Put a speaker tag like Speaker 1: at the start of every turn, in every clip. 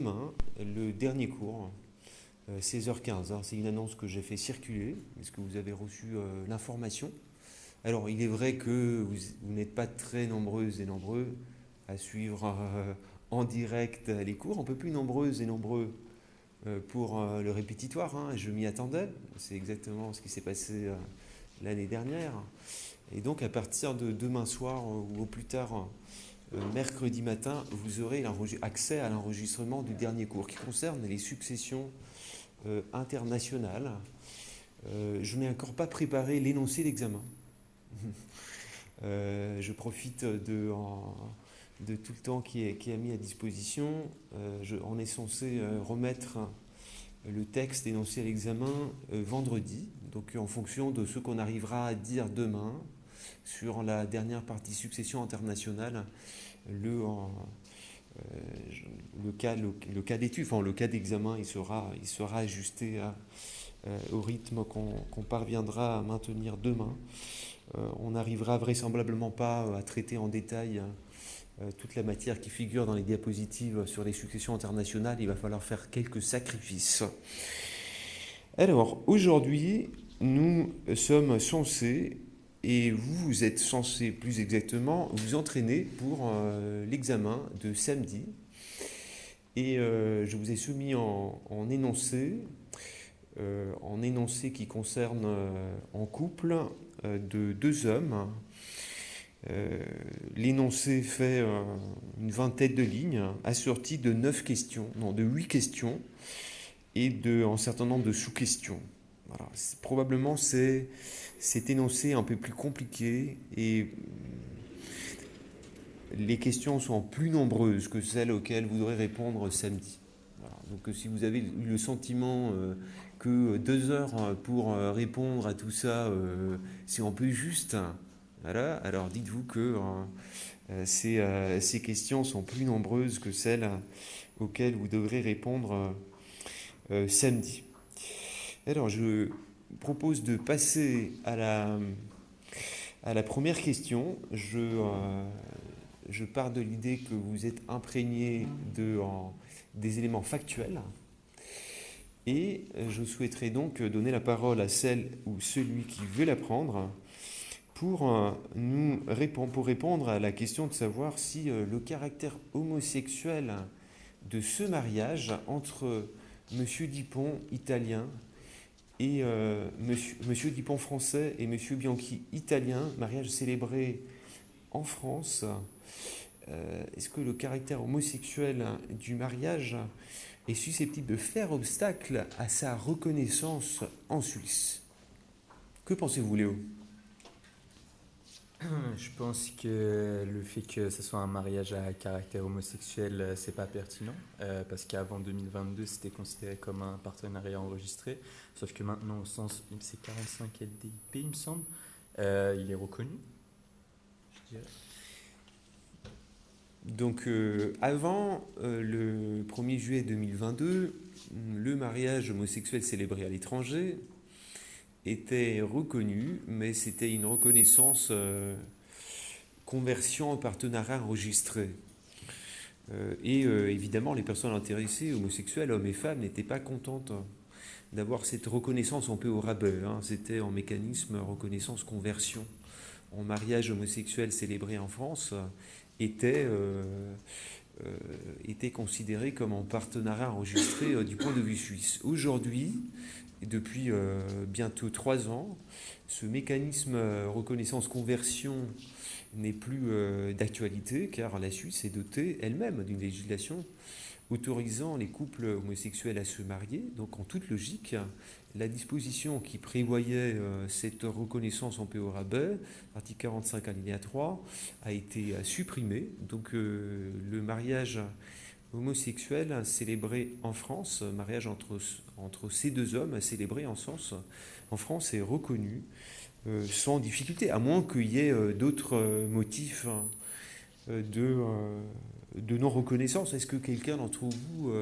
Speaker 1: Demain, le dernier cours, 16h15. C'est une annonce que j'ai fait circuler. Est-ce que vous avez reçu l'information? Alors, il est vrai que vous n'êtes pas très nombreuses et nombreux à suivre en direct les cours, un peu plus nombreuses et nombreux pour le répétitoire, hein. Je m'y attendais. C'est exactement ce qui s'est passé l'année dernière. Et donc, à partir de demain soir ou au plus tard mercredi matin, vous aurez accès à l'enregistrement du dernier cours qui concerne les successions internationales. Je n'ai encore pas préparé l'énoncé d'examen. Je profite de tout le temps qui est mis à disposition. On est censé remettre le texte énoncé à l'examen vendredi, donc en fonction de ce qu'on arrivera à dire demain sur la dernière partie succession internationale, le cas d'étude, enfin le cas d'examen, il sera ajusté au rythme qu'on parviendra à maintenir demain. On n'arrivera vraisemblablement pas à traiter en détail toute la matière qui figure dans les diapositives sur les successions internationales. Il va falloir faire quelques sacrifices. Alors, aujourd'hui, nous sommes censés, et vous êtes censés plus exactement, vous entraîner pour l'examen de samedi. Et je vous ai soumis en énoncé qui concerne en couple de deux hommes. L'énoncé fait une vingtaine de lignes, assorti de 8 questions et un certain nombre de sous-questions. Voilà. Probablement cet énoncé un peu plus compliqué et les questions sont plus nombreuses que celles auxquelles vous devrez répondre samedi. Voilà. Donc si vous avez eu le sentiment que 2 heures pour répondre à tout ça, c'est un peu juste, voilà, alors dites-vous que ces questions sont plus nombreuses que celles auxquelles vous devrez répondre samedi. Alors je propose de passer à la première question. Je pars de l'idée que vous êtes imprégné des éléments factuels et je souhaiterais donc donner la parole à celle ou celui qui veut la prendre pour répondre à la question de savoir si le caractère homosexuel de ce mariage entre Monsieur Dupont, italien, et Monsieur Dupont, français, et Monsieur Bianchi, italien, mariage célébré en France. Est-ce que le caractère homosexuel du mariage est susceptible de faire obstacle à sa reconnaissance en Suisse? Que pensez-vous, Léo?
Speaker 2: Je pense que le fait que ce soit un mariage à caractère homosexuel, c'est pas pertinent, parce qu'avant 2022, c'était considéré comme un partenariat enregistré, sauf que maintenant, au sens, c'est 45 LDIP, il me semble, il est reconnu, je dirais.
Speaker 1: Donc, avant le 1er juillet 2022, le mariage homosexuel célébré à l'étranger était reconnu, mais c'était une reconnaissance conversion en partenariat enregistré. Évidemment, les personnes intéressées, homosexuelles, hommes et femmes, n'étaient pas contentes d'avoir cette reconnaissance un peu au rabais, hein. C'était en mécanisme reconnaissance-conversion. En mariage homosexuel célébré en France était, euh, était considéré comme en partenariat enregistré du point de vue suisse. Aujourd'hui, et depuis bientôt 3 ans, ce mécanisme reconnaissance-conversion n'est plus d'actualité car la Suisse est dotée elle-même d'une législation autorisant les couples homosexuels à se marier. Donc en toute logique, la disposition qui prévoyait cette reconnaissance en PO rabais, article 45 alinéa 3, a été supprimée. Donc le mariage homosexuel célébré en France, mariage entre ces deux hommes célébré en France est reconnu sans difficulté, à moins qu'il y ait d'autres motifs de non-reconnaissance. Est-ce que quelqu'un d'entre vous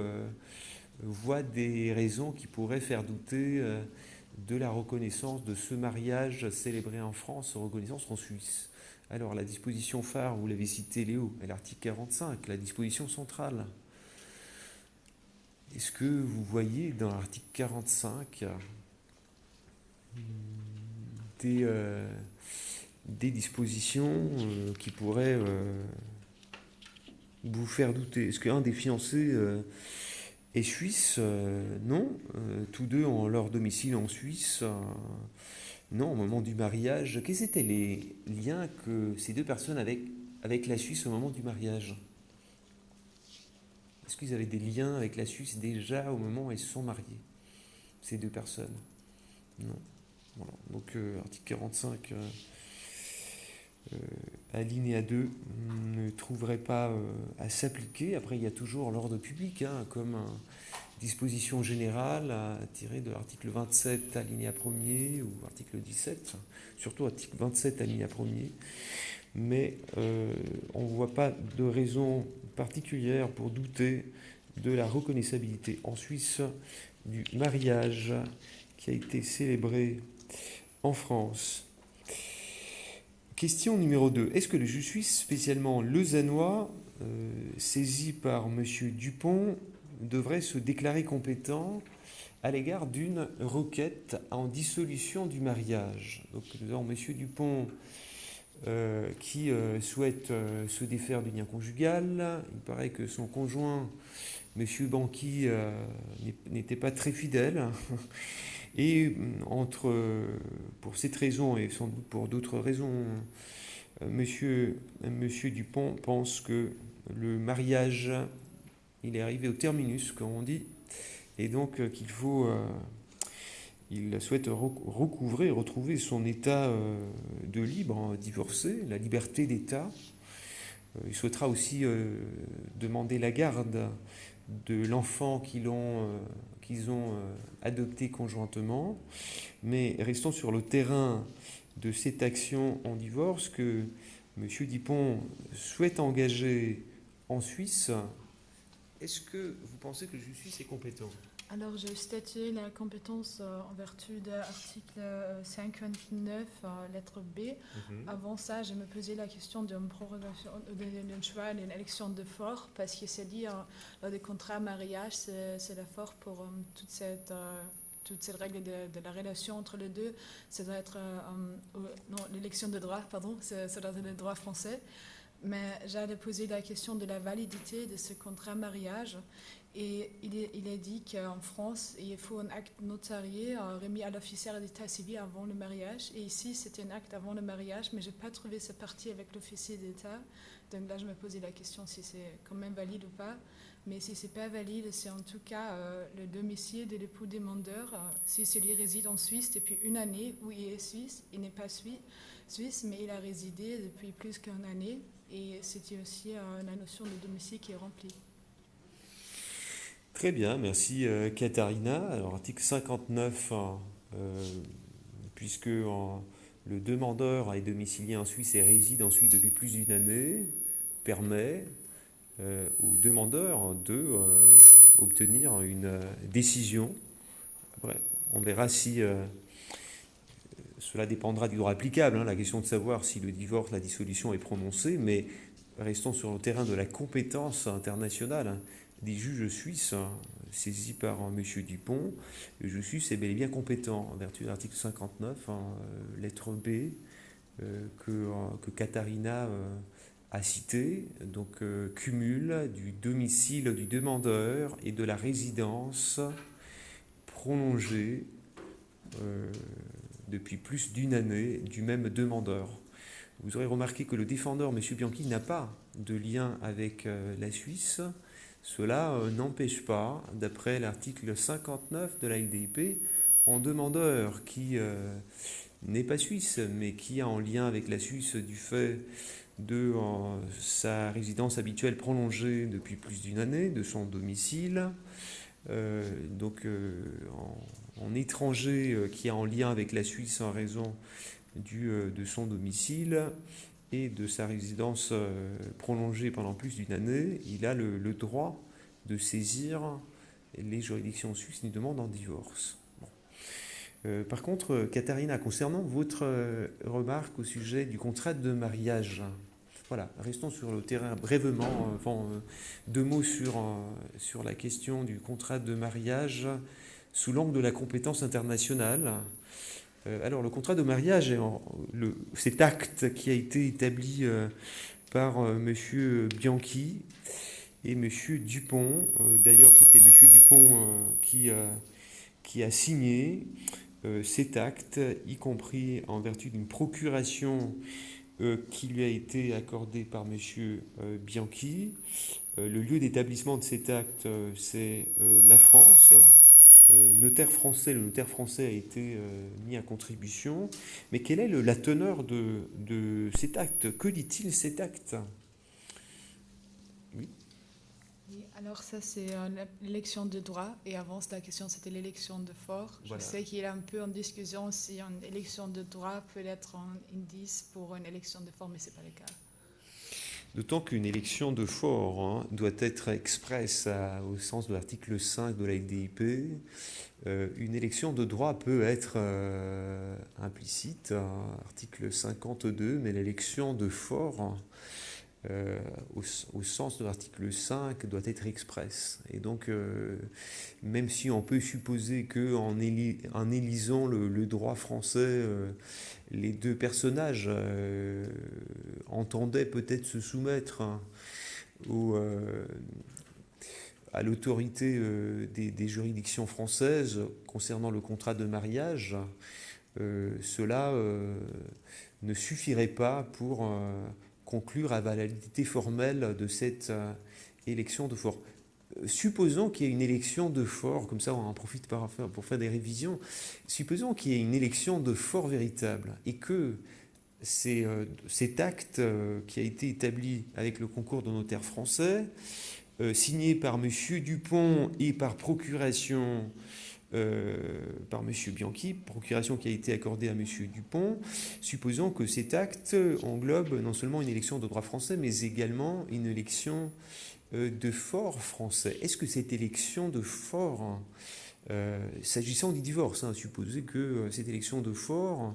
Speaker 1: voit des raisons qui pourraient faire douter de la reconnaissance de ce mariage célébré en France, reconnaissance en Suisse? Alors la disposition phare, vous l'avez cité Léo, est l'article 45, la disposition centrale. Qu'est-ce que vous voyez dans l'article 45 des dispositions qui pourraient vous faire douter? Est-ce qu'un des fiancés est suisse? Non. Tous deux ont leur domicile en Suisse. Non, au moment du mariage. Quels étaient les liens que ces deux personnes avaient avec la Suisse au moment du mariage? Est-ce qu'ils avaient des liens avec la Suisse déjà au moment où ils se sont mariés, ces deux personnes? Non. Voilà. Donc, article 45, alinéa 2, ne trouverait pas à s'appliquer. Après, il y a toujours l'ordre public, comme disposition générale tirée de l'article 27, alinéa 1er, ou article 17, surtout article 27, alinéa 1er. Mais on ne voit pas de raison particulière pour douter de la reconnaissabilité en Suisse du mariage qui a été célébré en France. Question numéro 2. Est-ce que le juge suisse, spécialement lausannois, saisi par M. Dupont, devrait se déclarer compétent à l'égard d'une requête en dissolution du mariage? Donc nous avons M. Dupont qui souhaite se défaire du lien conjugal. Il paraît que son conjoint, M. Banqui, n'était pas très fidèle. Et pour cette raison, et sans doute pour d'autres raisons, Monsieur Dupont pense que le mariage, il est arrivé au terminus, comme on dit, et donc il souhaite retrouver son état de libre, divorcé, la liberté d'État. Il souhaitera aussi demander la garde de l'enfant qu'ils ont adopté conjointement. Mais restons sur le terrain de cette action en divorce que M. Dupont souhaite engager en Suisse. Est-ce que vous pensez que le juge suisse est compétent?
Speaker 3: Alors, j'ai statué la compétence en vertu de l'article 59, lettre B. Avant ça, je me posais la question d'une prorogation, d'un choix, d'une élection de fort, parce que c'est dit, lors des contrats mariage, c'est la fort pour toute cette règle de la relation entre les deux. Ça doit être, l'élection de droit, pardon, ça doit être le droit français. Mais j'allais poser la question de la validité de ce contrat mariage. Et il est dit qu'en France, il faut un acte notarié remis à l'officier d'état civil avant le mariage. Et ici, c'était un acte avant le mariage, mais je n'ai pas trouvé cette partie avec l'officier d'état. Donc là, je me posais la question si c'est quand même valide ou pas. Mais si ce n'est pas valide, c'est en tout cas le domicile de l'époux demandeur. Si celui réside en Suisse depuis une année, où il est suisse, il n'est pas suisse, mais il a résidé depuis plus qu'une année. Et c'était aussi la notion de domicile qui est remplie.
Speaker 1: Très bien, merci Katharina. Alors article 59, puisque le demandeur est domicilié en Suisse et réside en Suisse depuis plus d'une année, permet au demandeur de obtenir une décision. Après, on verra si cela dépendra du droit applicable, la question de savoir si le divorce, la dissolution est prononcée, mais restons sur le terrain de la compétence internationale des juges suisses saisis par M. Dupont. Le juge suisse est bel et bien compétent en vertu de l'article 59, lettre B, que Katharina a cité, donc cumul du domicile du demandeur et de la résidence prolongée depuis plus d'une année du même demandeur. Vous aurez remarqué que le défendeur, M. Bianchi, n'a pas de lien avec la Suisse. Cela n'empêche pas, d'après l'article 59 de la LDIP, un demandeur qui n'est pas suisse, mais qui a en lien avec la Suisse du fait de sa résidence habituelle prolongée depuis plus d'une année, de son domicile, en étranger qui a en lien avec la Suisse en raison de son domicile et de sa résidence prolongée pendant plus d'une année, il a le droit de saisir les juridictions suisses d'une demande en divorce. Bon. Par contre, Katharina, concernant votre remarque au sujet du contrat de mariage, Voilà, restons sur le terrain brièvement. Deux mots sur la question du contrat de mariage sous l'angle de la compétence internationale. Alors, le contrat de mariage, cet acte qui a été établi par M. Bianchi et M. Dupont. D'ailleurs, c'était M. Dupont qui a signé cet acte, y compris en vertu d'une procuration qui lui a été accordée par M. Bianchi. Le lieu d'établissement de cet acte, c'est la France. Le notaire français a été mis à contribution. Mais quelle est la teneur de cet acte? Que dit-il cet acte? Oui.
Speaker 3: Oui, alors ça c'est l'élection de droit et avant la question c'était l'élection de fort.
Speaker 1: Voilà.
Speaker 3: Je sais qu'il est un peu en discussion si une élection de droit peut être un indice pour une élection de fort, mais ce n'est pas le cas.
Speaker 1: D'autant qu'une élection de fort doit être expresse au sens de l'article 5 de la LDIP. Une élection de droit peut être implicite, article 52, mais l'élection de fort, au sens de l'article 5, doit être expresse. Et donc, même si on peut supposer qu'en élisant le droit français, les deux personnages entendaient peut-être se soumettre à l'autorité des juridictions françaises concernant le contrat de mariage, cela ne suffirait pas pour conclure à validité formelle de cette élection de fort. Supposons qu'il y ait une élection de fort, comme ça on en profite pour faire des révisions, supposons qu'il y ait une élection de fort véritable et que cet acte qui a été établi avec le concours de notaires français, signé par M. Dupont et par procuration par M. Bianchi, procuration qui a été accordée à M. Dupont, supposons que cet acte englobe non seulement une élection de droit français, mais également une élection de fort français. Est-ce que cette élection de fort, s'agissant du divorce, supposez que cette élection de fort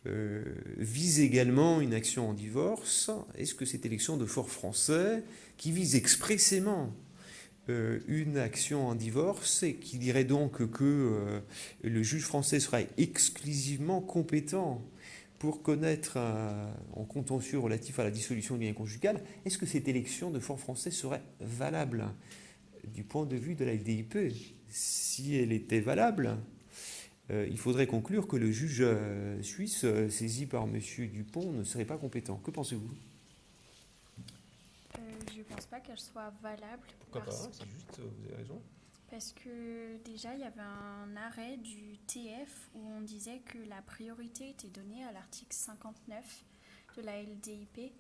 Speaker 1: vise également une action en divorce, est-ce que cette élection de fort français, qui vise expressément une action en divorce et qui dirait donc que le juge français sera exclusivement compétent pour connaître en contentieux relatif à la dissolution du lien conjugal, est-ce que cette élection de fort français serait valable du point de vue de la LDIP? Si elle était valable, il faudrait conclure que le juge suisse saisi par M. Dupont ne serait pas compétent. Que pensez-vous?
Speaker 4: Je ne pense pas qu'elle soit valable.
Speaker 1: Pourquoi pas? C'est juste, vous avez raison.
Speaker 4: Parce que déjà, il y avait un arrêt du TF où on disait que la priorité était donnée à l'article 59 de la LDIP et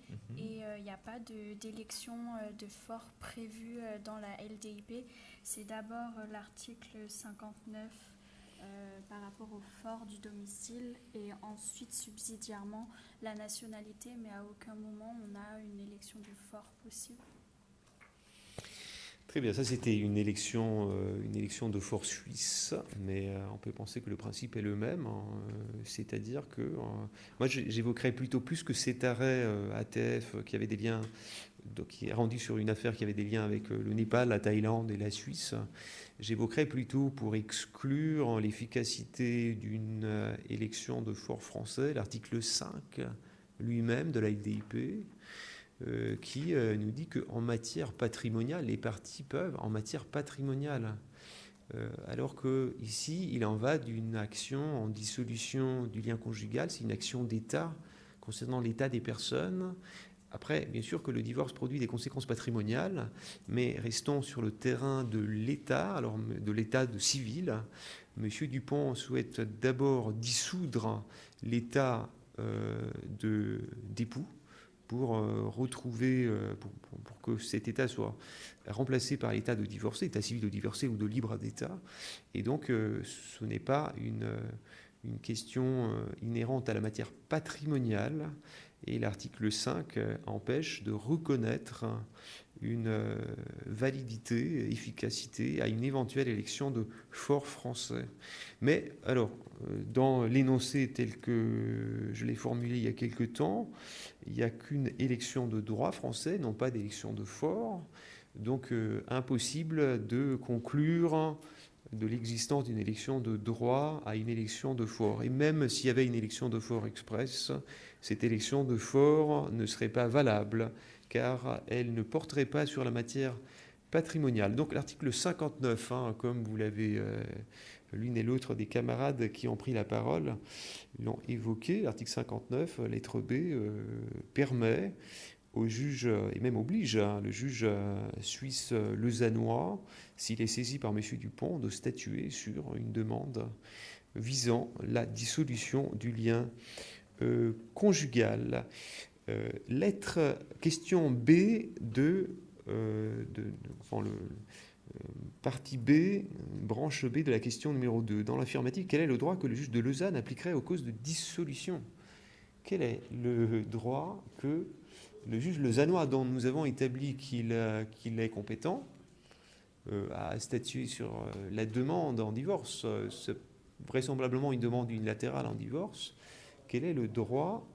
Speaker 4: il n'y a pas d'élection de fort prévue dans la LDIP. C'est d'abord l'article 59 par rapport au fort du domicile et ensuite subsidiairement la nationalité, mais à aucun moment on a une élection de fort possible.
Speaker 1: Très bien, ça c'était une élection de fort suisse, mais on peut penser que le principe est le même, c'est-à-dire que moi j'évoquerais plutôt plus que cet arrêt ATF qui avait des liens, donc, qui est rendu sur une affaire qui avait des liens avec le Népal, la Thaïlande et la Suisse. J'évoquerais plutôt pour exclure l'efficacité d'une élection de fort français l'article 5 lui-même de la LDIP. Qui nous dit qu'en matière patrimoniale, les parties peuvent, en matière patrimoniale, alors qu'ici, il en va d'une action en dissolution du lien conjugal, c'est une action d'État concernant l'état des personnes. Après, bien sûr que le divorce produit des conséquences patrimoniales, mais restons sur le terrain de l'État, alors de l'État de civil. M. Dupont souhaite d'abord dissoudre l'état d'époux, pour retrouver, pour que cet état soit remplacé par l'état de divorcé, état civil de divorcé ou de libre d'état. Et donc, ce n'est pas une question inhérente à la matière patrimoniale, et l'article 5 empêche de reconnaître une validité, efficacité à une éventuelle élection de fort français. Mais alors, dans l'énoncé tel que je l'ai formulé il y a quelque temps, il n'y a qu'une élection de droit français, non pas d'élection de fort. Donc impossible de conclure de l'existence d'une élection de droit à une élection de fort. Et même s'il y avait une élection de fort express, cette élection de fort ne serait pas valable, car elle ne porterait pas sur la matière patrimoniale. Donc l'article 59, comme vous l'avez, l'une et l'autre des camarades qui ont pris la parole l'ont évoqué, l'article 59, lettre B, permet au juge, et même oblige le juge suisse lausannois, s'il est saisi par M. Dupont, de statuer sur une demande visant la dissolution du lien conjugal. Question B partie B, branche B de la question numéro 2. Dans l'affirmative, quel est le droit que le juge de Lausanne appliquerait aux causes de dissolution? Quel est le droit que le juge lausannois, dont nous avons établi qu'il est compétent à statuer sur la demande en divorce, c'est vraisemblablement une demande unilatérale en divorce, quel est le droit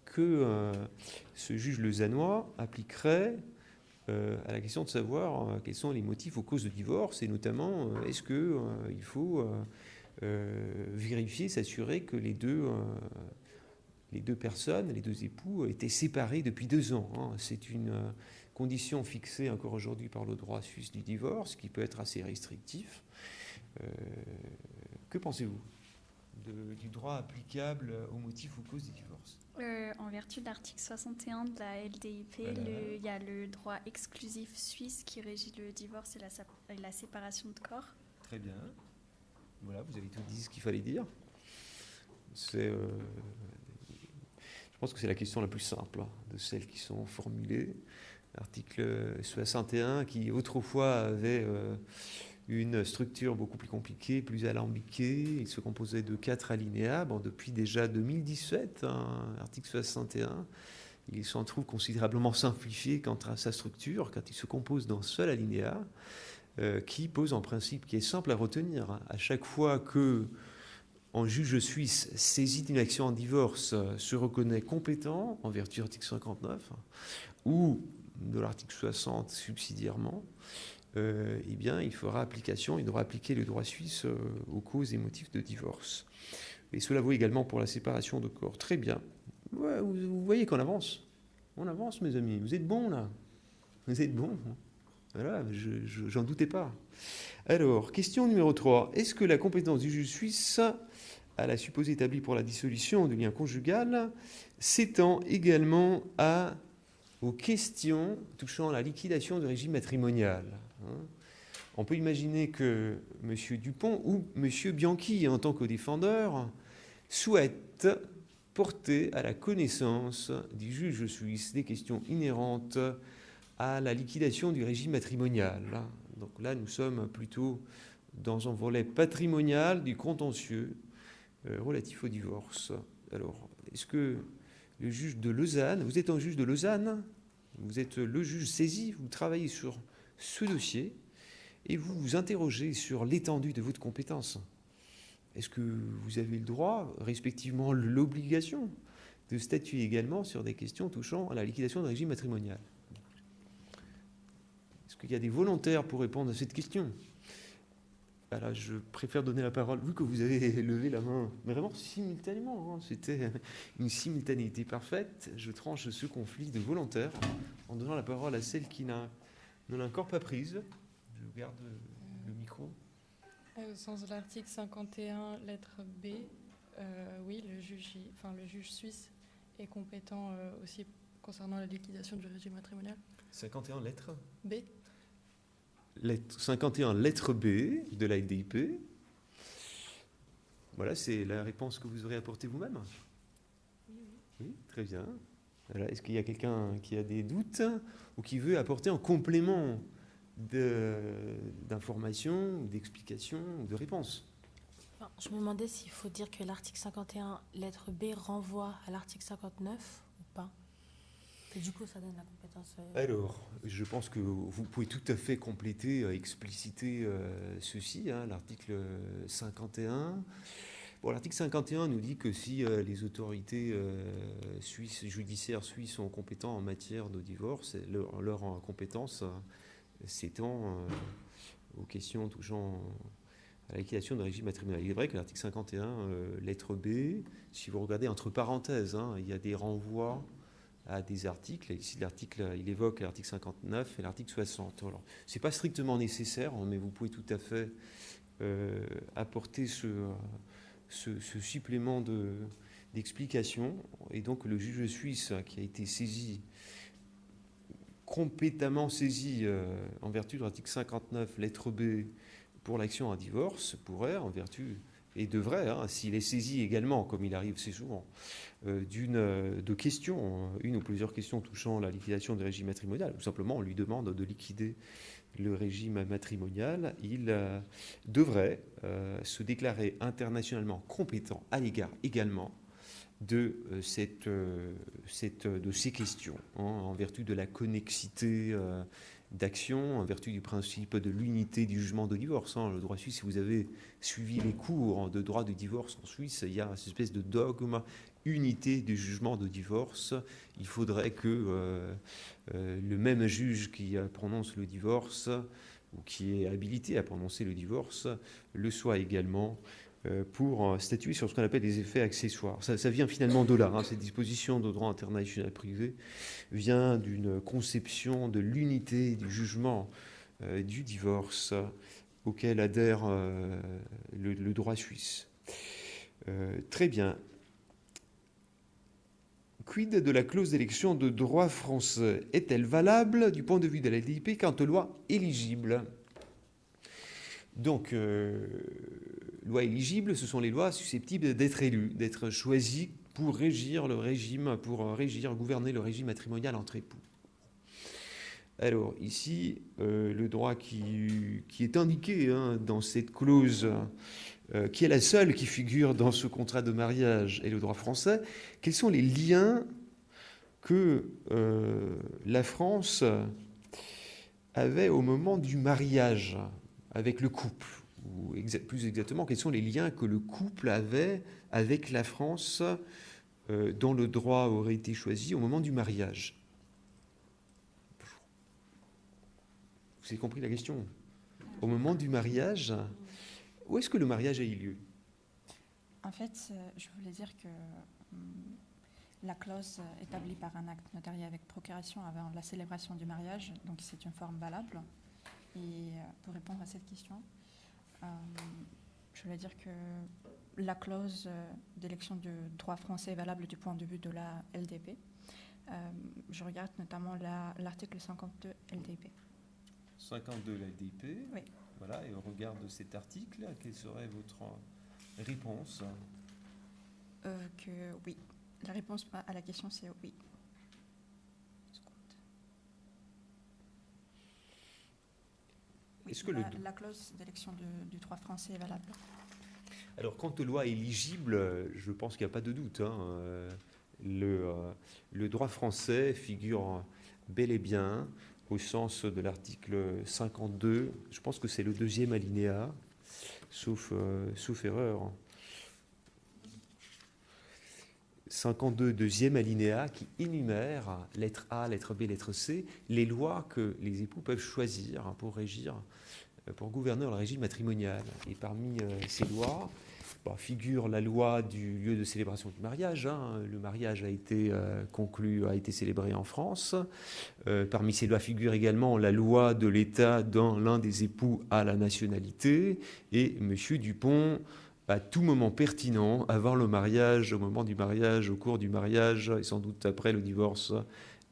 Speaker 1: que ce juge lausannois appliquerait à la question de savoir quels sont les motifs aux causes de divorce, et notamment est-ce qu'il faut vérifier, s'assurer que les deux personnes, les deux époux, étaient séparés depuis 2 ans. C'est une condition fixée encore aujourd'hui par le droit suisse du divorce, qui peut être assez restrictif. Que pensez-vous du droit applicable aux motifs ou causes du divorce?
Speaker 4: En vertu de l'article 61 de la LDIP, il y a le droit exclusif suisse qui régit le divorce et la séparation de corps.
Speaker 1: Très bien. Voilà, vous avez tout dit ce qu'il fallait dire. Je pense que c'est la question la plus simple de celles qui sont formulées. L'article 61 qui autrefois avait une structure beaucoup plus compliquée, plus alambiquée. Il se composait de 4 alinéas. Depuis déjà 2017, article 61, il s'en trouve considérablement simplifié quant à sa structure, quand il se compose d'un seul alinéa, qui pose un principe qui est simple à retenir. À chaque fois que un juge suisse saisi d'une action en divorce se reconnaît compétent en vertu de l'article 59 ou de l'article 60 subsidiairement, eh bien, il devra appliquer le droit suisse aux causes et motifs de divorce. Et cela vaut également pour la séparation de corps. Très bien. Ouais, vous voyez qu'on avance. On avance, mes amis. Vous êtes bons, là. Vous êtes bons. Voilà, j'en doutais pas. Alors, question numéro 3. Est-ce que la compétence du juge suisse à la supposée établie pour la dissolution du lien conjugal s'étend également aux questions touchant à la liquidation du régime matrimonial? On peut imaginer que M. Dupont ou M. Bianchi, en tant que défendeur, souhaitent porter à la connaissance du juge suisse des questions inhérentes à la liquidation du régime matrimonial. Donc là, nous sommes plutôt dans un volet patrimonial du contentieux relatif au divorce. Alors, est-ce que le juge de Lausanne, vous êtes un juge de Lausanne, vous êtes le juge saisi, vous travaillez sur ce dossier et vous vous interrogez sur l'étendue de votre compétence. Est-ce que vous avez le droit, respectivement l'obligation, de statuer également sur des questions touchant à la liquidation du régime matrimonial? Est-ce qu'il y a des volontaires pour répondre à cette question? Alors, je préfère donner la parole, vu que vous avez levé la main, mais vraiment simultanément, c'était une simultanéité parfaite. Je tranche ce conflit de volontaires en donnant la parole à celle qui ne l'a encore pas prise. Je garde le micro.
Speaker 5: Au sens de l'article 51, lettre B, oui, le juge suisse est compétent aussi concernant la liquidation du régime matrimonial.
Speaker 1: 51, lettre
Speaker 5: B.
Speaker 1: 51, lettre B de la LDIP. Voilà, c'est la réponse que vous aurez apportée vous-même. Oui, très bien. Voilà, est-ce qu'il y a quelqu'un qui a des doutes ou qui veut apporter un complément d'informations, d'explications ou de réponses?
Speaker 3: Enfin,
Speaker 6: Je me demandais s'il faut dire que l'article 51, lettre B, renvoie à l'article 59 ou pas. Et du coup, ça donne la compétence.
Speaker 1: Alors, je pense que vous pouvez tout à fait compléter, expliciter ceci, hein, l'article 51. Bon, l'article 51 nous dit que si les autorités judiciaires suisses sont compétentes en matière de divorce, leur compétence s'étend aux questions touchant à la liquidation de régime matrimonial. Il est vrai que l'article 51, lettre B, si vous regardez entre parenthèses, hein, il y a des renvois à des articles. Ici, l'article, il évoque l'article 59 et l'article 60. Alors, ce n'est pas strictement nécessaire, hein, mais vous pouvez tout à fait apporter ce supplément d'explication. Et donc, le juge suisse qui a été saisi, compétemment saisi en vertu de l'article 59, lettre B, pour l'action à divorce, pourrait, en vertu, et devrait, hein, s'il est saisi également, comme il arrive assez souvent, de questions, une ou plusieurs questions touchant la liquidation du régime matrimonial, tout simplement on lui demande de liquider le régime matrimonial, il devrait se déclarer internationalement compétent à l'égard également de ces questions, hein, en vertu de la connexité d'action, en vertu du principe de l'unité du jugement de divorce. Hein. Le droit suisse, si vous avez suivi les cours de droit de divorce en Suisse, il y a cette espèce de dogme, unité du jugement de divorce. Il faudrait que le même juge qui prononce le divorce, ou qui est habilité à prononcer le divorce, le soit également pour statuer sur ce qu'on appelle les effets accessoires. Ça vient finalement de là. Hein. Cette disposition de droit international privé vient d'une conception de l'unité du jugement du divorce auquel adhère le droit suisse. Très bien. Quid de la clause d'élection de droit français? Est-elle valable du point de vue de la LDIP quant aux lois éligibles? Donc, lois éligibles, ce sont les lois susceptibles d'être élues, d'être choisies pour régir le régime, gouverner le régime matrimonial entre époux. Alors, ici, le droit qui est indiqué, hein, dans cette clause, qui est la seule qui figure dans ce contrat de mariage, est le droit français. Quels sont les liens que la France avait au moment du mariage avec le couple, ou plus exactement, quels sont les liens que le couple avait avec la France dont le droit aurait été choisi au moment du mariage? Vous avez compris la question? Au moment du mariage, où est-ce que le mariage a eu lieu?
Speaker 7: En fait, je voulais dire que la clause établie par un acte notarié avec procuration avant la célébration du mariage, donc c'est une forme valable. Et pour répondre à cette question, je voulais dire que la clause d'élection du droit français est valable du point de vue de la LDP. Je regarde notamment l'article 52 LDP.
Speaker 1: 52 la LDP.
Speaker 7: Oui.
Speaker 1: Voilà, et au regard de cet article, quelle serait votre réponse?
Speaker 7: Que oui. La réponse à la question, c'est oui. Oui,
Speaker 1: est-ce que
Speaker 7: la clause d'élection du droit français est valable?
Speaker 1: Alors, quant aux lois éligibles, je pense qu'il n'y a pas de doute. Hein. Le droit français figure bel et bien au sens de l'article 52. Je pense que c'est le deuxième alinéa, sauf erreur. 52, deuxième alinéa, qui énumère, lettre A, lettre B, lettre C, les lois que les époux peuvent choisir pour gouverner le régime matrimonial. Et parmi ces lois, figure la loi du lieu de célébration du mariage. Hein. Le mariage a été conclu, a été célébré en France. Parmi ces lois figure également la loi de l'État dont l'un des époux a la nationalité. Et M. Dupont, à tout moment pertinent, avant le mariage, au moment du mariage, au cours du mariage, et sans doute après le divorce,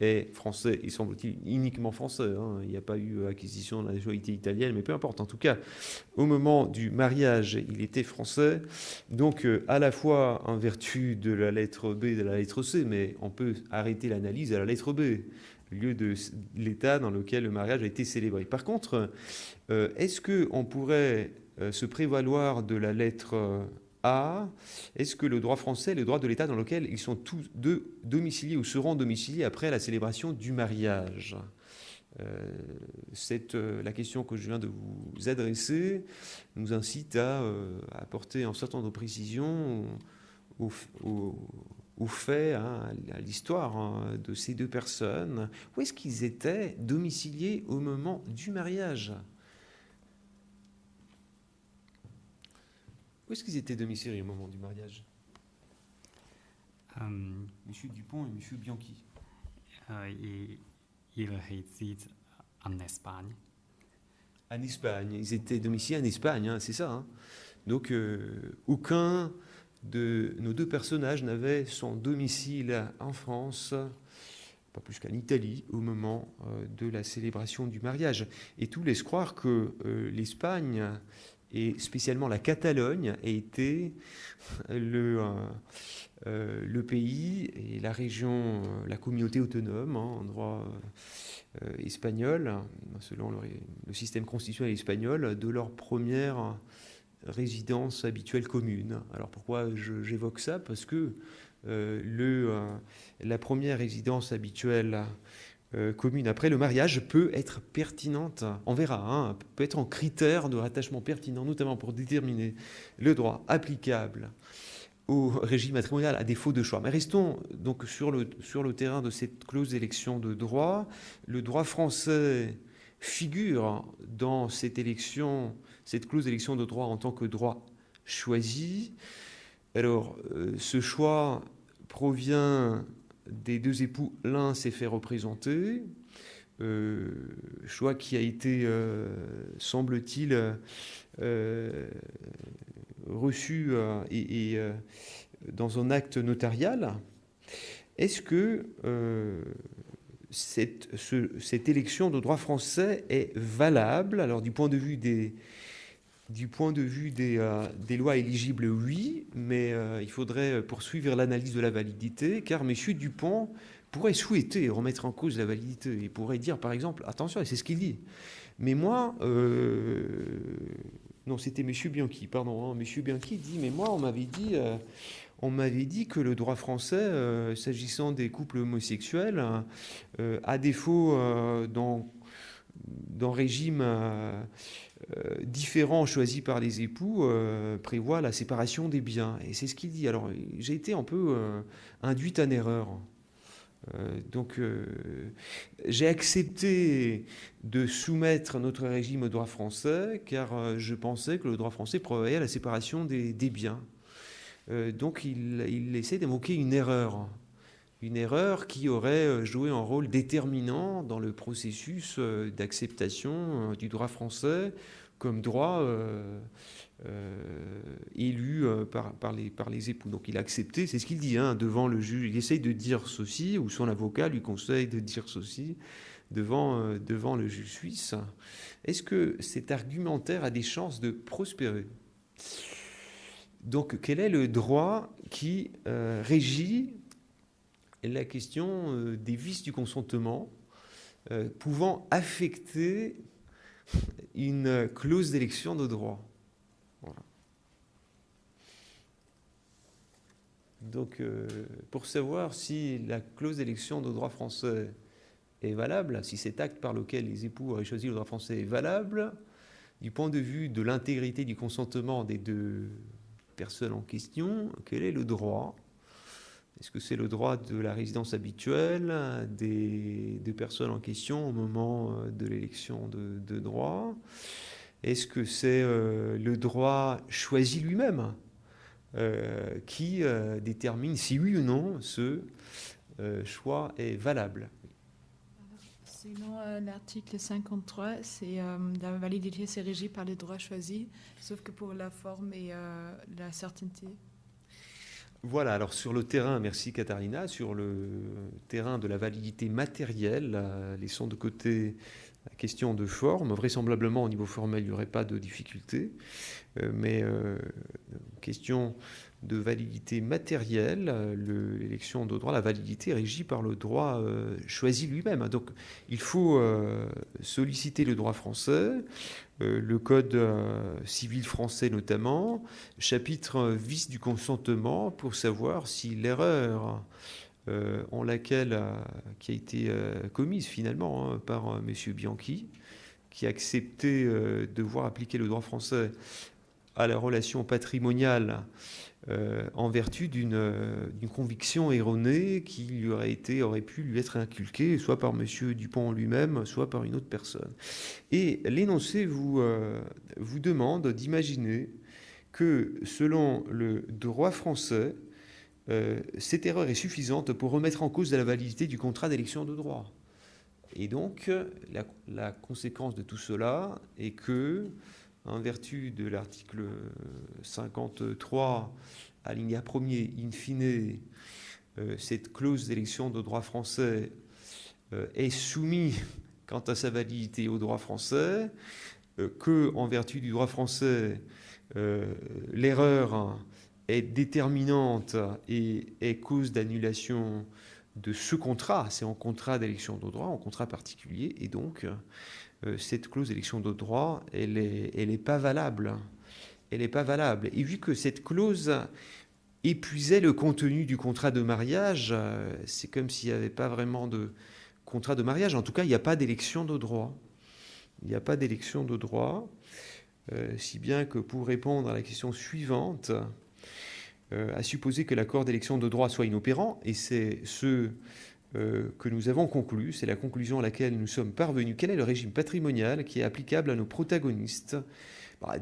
Speaker 1: est français, et semble-t-il uniquement français. Hein. Il n'y a pas eu acquisition de la nationalité italienne, mais peu importe. En tout cas, au moment du mariage, il était français. Donc, à la fois en vertu de la lettre B et de la lettre C, mais on peut arrêter l'analyse à la lettre B. lieu de l'État dans lequel le mariage a été célébré. Par contre, est-ce qu'on pourrait se prévaloir de la lettre A? Est-ce que le droit français est le droit de l'État dans lequel ils sont tous deux domiciliés ou seront domiciliés après la célébration du mariage? La question que je viens de vous adresser nous incite à apporter un certain nombre de précisions au fait, à l'histoire de ces deux personnes. Où est-ce qu'ils étaient domiciliés au moment du mariage? Où est-ce qu'ils étaient domiciliés au moment du mariage? Monsieur Dupont et Monsieur Bianchi.
Speaker 8: Il réside en Espagne.
Speaker 1: En Espagne. Ils étaient domiciliés en Espagne, hein, c'est ça. Hein. Donc, aucun de nos deux personnages n'avait son domicile en France, pas plus qu'en Italie, au moment de la célébration du mariage. Et tout laisse croire que l'Espagne, et spécialement la Catalogne, a été le pays et la région, la communauté autonome, en droit espagnol, selon le système constitutionnel espagnol, de leur première résidence habituelle commune. Alors pourquoi j'évoque ça? Parce que la première résidence habituelle commune après le mariage peut être pertinente, on verra, hein, peut être un critère de rattachement pertinent, notamment pour déterminer le droit applicable au régime matrimonial à défaut de choix. Mais restons donc sur le terrain de cette clause d'élection de droit. Le droit français figure dans cette clause d'élection de droit en tant que droit choisi. Alors, ce choix provient des deux époux. L'un s'est fait représenter, choix qui a été, semble-t-il, reçu dans un acte notarial. Est-ce que cette élection de droit français est valable? Alors, du point de vue des lois éligibles, oui, mais il faudrait poursuivre l'analyse de la validité, car M. Dupont pourrait souhaiter remettre en cause la validité. Il pourrait dire, par exemple, attention, et c'est ce qu'il dit, mais moi, non, c'était M. Bianchi, pardon, hein, M. Bianchi dit, mais moi, on m'avait dit que le droit français, s'agissant des couples homosexuels, à défaut d'un régime différent choisi par les époux, prévoit la séparation des biens. Et c'est ce qu'il dit. Alors, j'ai été un peu induite en erreur. Donc, j'ai accepté de soumettre notre régime au droit français, car je pensais que le droit français prévoyait la séparation des biens. Donc, il essaie d'évoquer une erreur qui aurait joué un rôle déterminant dans le processus d'acceptation du droit français comme droit élu par les époux. Donc il a accepté, c'est ce qu'il dit, hein, devant le juge. Il essaye de dire ceci, ou son avocat lui conseille de dire ceci devant le juge suisse. Est-ce que cet argumentaire a des chances de prospérer? Donc quel est le droit qui régit la question des vices du consentement pouvant affecter une clause d'élection de droit? Voilà. Donc, pour savoir si la clause d'élection de droit français est valable, si cet acte par lequel les époux auraient choisi le droit français est valable, du point de vue de l'intégrité du consentement des deux personnes en question, quel est le droit? Est-ce que c'est le droit de la résidence habituelle des deux personnes en question au moment de l'élection de droit? Est-ce que c'est le droit choisi lui-même qui détermine si oui ou non ce choix est valable?
Speaker 3: Sinon, l'article 53, c'est la validité, c'est régi par les droits choisis, sauf que pour la forme et la certainté.
Speaker 1: Voilà, alors sur le terrain, merci Katharina, sur le terrain de la validité matérielle, laissons de côté La question de forme, vraisemblablement au niveau formel, il n'y aurait pas de difficulté, mais question de validité matérielle, l'élection de droit, la validité est régie par le droit choisi lui-même. Donc il faut solliciter le droit français, le code civil français notamment, chapitre vice du consentement, pour savoir si l'erreur qui a été commise finalement par M. Bianchi, qui a accepté de voir appliquer le droit français à la relation patrimoniale en vertu d'une conviction erronée qui aurait pu lui être inculquée, soit par M. Dupont lui-même, soit par une autre personne. Et l'énoncé vous demande d'imaginer que, selon le droit français, cette erreur est suffisante pour remettre en cause la validité du contrat d'élection de droit. Et donc, la conséquence de tout cela est que, en vertu de l'article 53, alinéa 1er, in fine, cette clause d'élection de droit français est soumise, quant à sa validité, au droit français, que, en vertu du droit français, l'erreur est déterminante et est cause d'annulation de ce contrat. C'est en contrat d'élection de droit, en contrat particulier, et donc cette clause d'élection de droit, elle est pas valable. Elle n'est pas valable. Et vu que cette clause épuisait le contenu du contrat de mariage, c'est comme s'il n'y avait pas vraiment de contrat de mariage. En tout cas, il n'y a pas d'élection de droit. Il n'y a pas d'élection de droit, si bien que pour répondre à la question suivante, à supposer que l'accord d'élection de droit soit inopérant, et c'est ce que nous avons conclu, c'est la conclusion à laquelle nous sommes parvenus. Quel est le régime patrimonial qui est applicable à nos protagonistes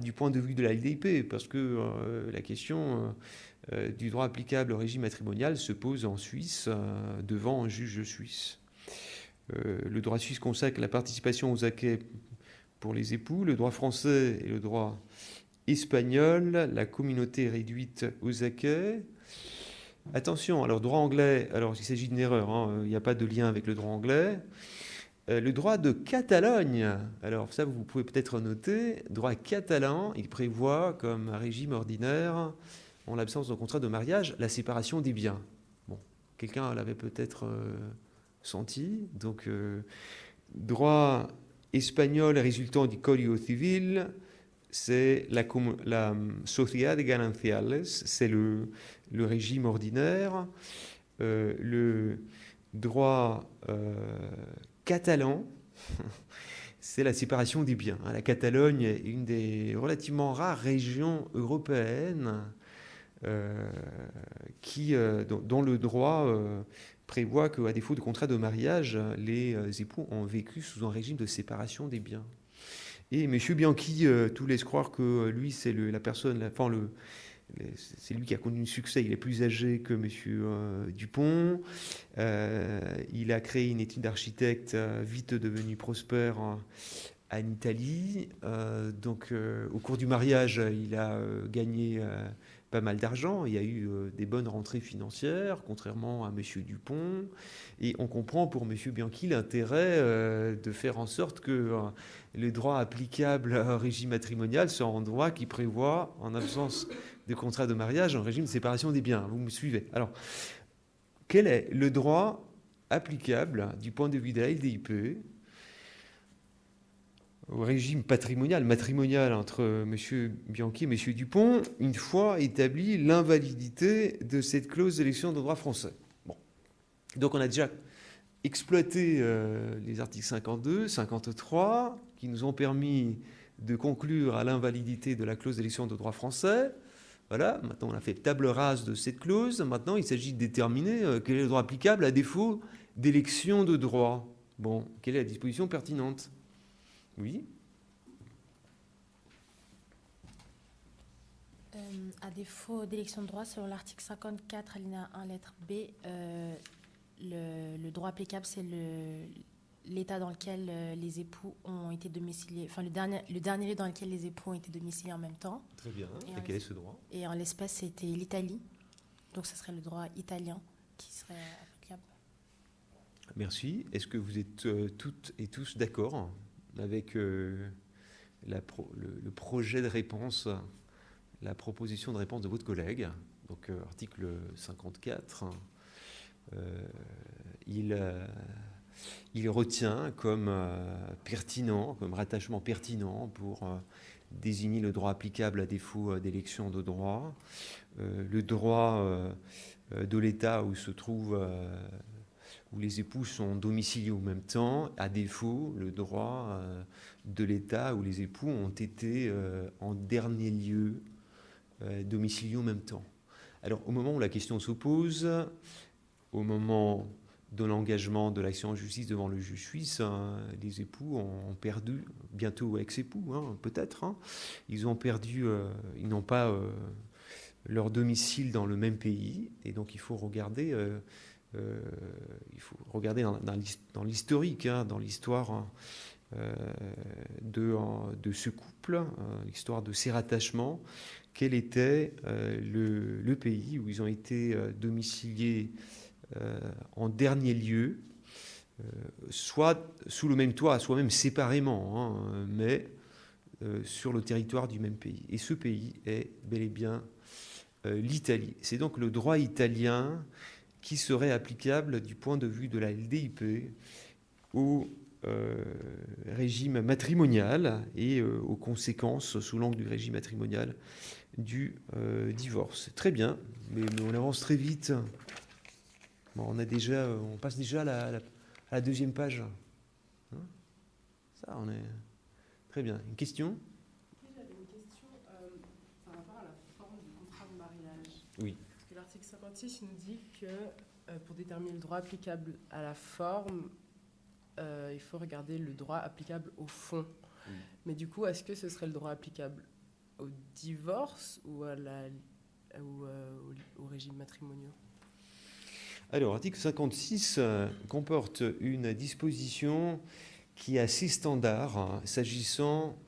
Speaker 1: du point de vue de la LDIP, parce que la question du droit applicable au régime matrimonial se pose en Suisse devant un juge suisse. Le droit suisse consacre la participation aux acquêts pour les époux, le droit français et le droit espagnol, la communauté réduite aux acquêts. Attention, alors droit anglais, alors il s'agit d'une erreur, il n'y a pas de lien avec le droit anglais. Le droit de Catalogne, alors ça vous pouvez peut-être noter, droit catalan, il prévoit comme un régime ordinaire, en l'absence de contrat de mariage, la séparation des biens. Bon, quelqu'un l'avait peut-être senti, donc droit espagnol résultant du Código Civil, c'est la Sociedad de Gananciales, c'est le régime ordinaire. Le droit catalan, c'est la séparation des biens. La Catalogne est une des relativement rares régions européennes dont le droit prévoit qu'à défaut de contrat de mariage, les époux ont vécu sous un régime de séparation des biens. Et M. Bianchi, tout laisse croire que lui, c'est c'est lui qui a connu le succès. Il est plus âgé que M. Dupont. Il a créé une étude d'architecte vite devenue prospère en Italie. Donc, au cours du mariage, il a gagné pas mal d'argent. Il y a eu des bonnes rentrées financières, contrairement à M. Dupont. Et on comprend pour M. Bianchi l'intérêt de faire en sorte que le droit applicable au régime matrimonial soit un droit qui prévoit, en absence de contrat de mariage, un régime de séparation des biens. Vous me suivez? Alors, quel est le droit applicable du point de vue de la LDIP au régime matrimonial entre M. Bianchi et M. Dupont, une fois établie l'invalidité de cette clause d'élection de droit français? Bon. Donc on a déjà exploité les articles 52, 53, qui nous ont permis de conclure à l'invalidité de la clause d'élection de droit français. Voilà, maintenant on a fait table rase de cette clause. Maintenant il s'agit de déterminer quel est le droit applicable à défaut d'élection de droit. Bon, quelle est la disposition pertinente? Oui.
Speaker 6: À défaut d'élection de droit, selon l'article 54, alinéa 1, lettre B, le droit applicable, c'est l'état dans lequel les époux ont été domiciliés, enfin le dernier lieu dans lequel les époux ont été domiciliés en même temps.
Speaker 1: Très bien. Et quel est ce droit?
Speaker 6: Et en l'espèce, c'était l'Italie. Donc, ce serait le droit italien qui serait applicable.
Speaker 1: Merci. Est-ce que vous êtes toutes et tous d'accord avec le projet de réponse, la proposition de réponse de votre collègue, donc article 54. Il retient comme pertinent, comme rattachement pertinent pour désigner le droit applicable à défaut d'élection de droit, le droit de l'État où se trouve, où les époux sont domiciliés au même temps, à défaut le droit de l'État où les époux ont été en dernier lieu domiciliés au même temps. Alors au moment où la question se pose, au moment de l'engagement de l'action en justice devant le juge suisse, les époux ont perdu, bientôt ex-époux, peut-être, ils ont perdu, ils n'ont pas leur domicile dans le même pays, et donc il faut regarder dans l'historique, dans l'histoire de ce couple, l'histoire de ces rattachements, quel était le pays où ils ont été domiciliés en dernier lieu, soit sous le même toit, soit même séparément, mais sur le territoire du même pays. Et ce pays est bel et bien l'Italie. C'est donc le droit italien qui serait applicable du point de vue de la LDIP au régime matrimonial et aux conséquences sous l'angle du régime matrimonial du divorce. Très bien, mais on avance très vite. Bon, on passe déjà à la deuxième page. Ça, on est très bien. Une question ?
Speaker 9: J'avais une question par rapport à la forme du contrat de mariage.
Speaker 1: Oui.
Speaker 9: Parce que l'article 56 il nous dit que pour déterminer le droit applicable à la forme, il faut regarder le droit applicable au fond. Oui. Mais du coup, est-ce que ce serait le droit applicable au divorce ou au régime matrimonial ?
Speaker 1: Alors, l'article 56 comporte une disposition qui est assez standard s'agissant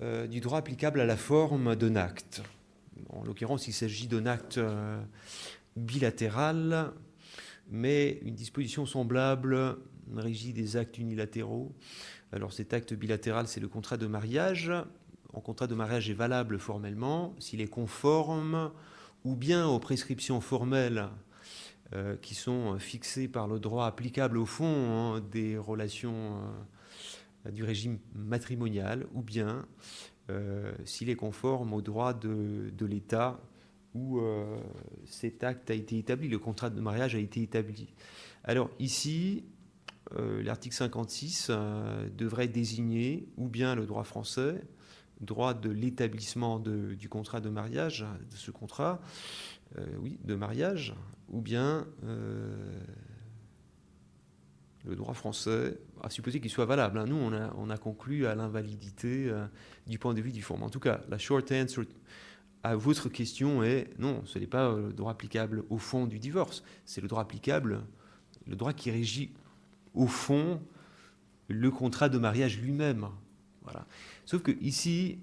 Speaker 1: du droit applicable à la forme d'un acte. En l'occurrence, il s'agit d'un acte bilatéral, mais une disposition semblable régit des actes unilatéraux. Alors, cet acte bilatéral, c'est le contrat de mariage. Un contrat de mariage est valable formellement s'il est conforme ou bien aux prescriptions formelles qui sont fixées par le droit applicable au fond des relations du régime matrimonial, ou bien s'il est conforme au droit de l'État où cet acte a été établi, le contrat de mariage a été établi. Alors ici, l'article 56 devrait désigner ou bien le droit français, droit de l'établissement du contrat de mariage, de ce contrat, de mariage, ou bien le droit français, à supposer qu'il soit valable. Nous, on a conclu à l'invalidité du point de vue du fond. En tout cas, la short answer à votre question est non, ce n'est pas le droit applicable au fond du divorce, c'est le droit applicable, le droit qui régit au fond le contrat de mariage lui-même. Voilà. Sauf que ici,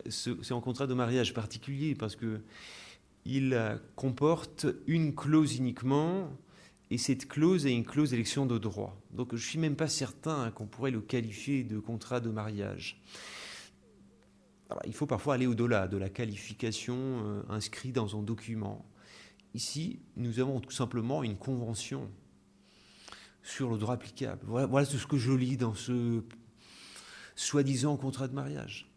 Speaker 1: c'est un contrat de mariage particulier parce que il comporte une clause uniquement, et cette clause est une clause d'élection de droit. Donc je ne suis même pas certain qu'on pourrait le qualifier de contrat de mariage. Alors, il faut parfois aller au-delà de la qualification inscrite dans un document. Ici, nous avons tout simplement une convention sur le droit applicable. Voilà ce que je lis dans ce soi-disant contrat de mariage.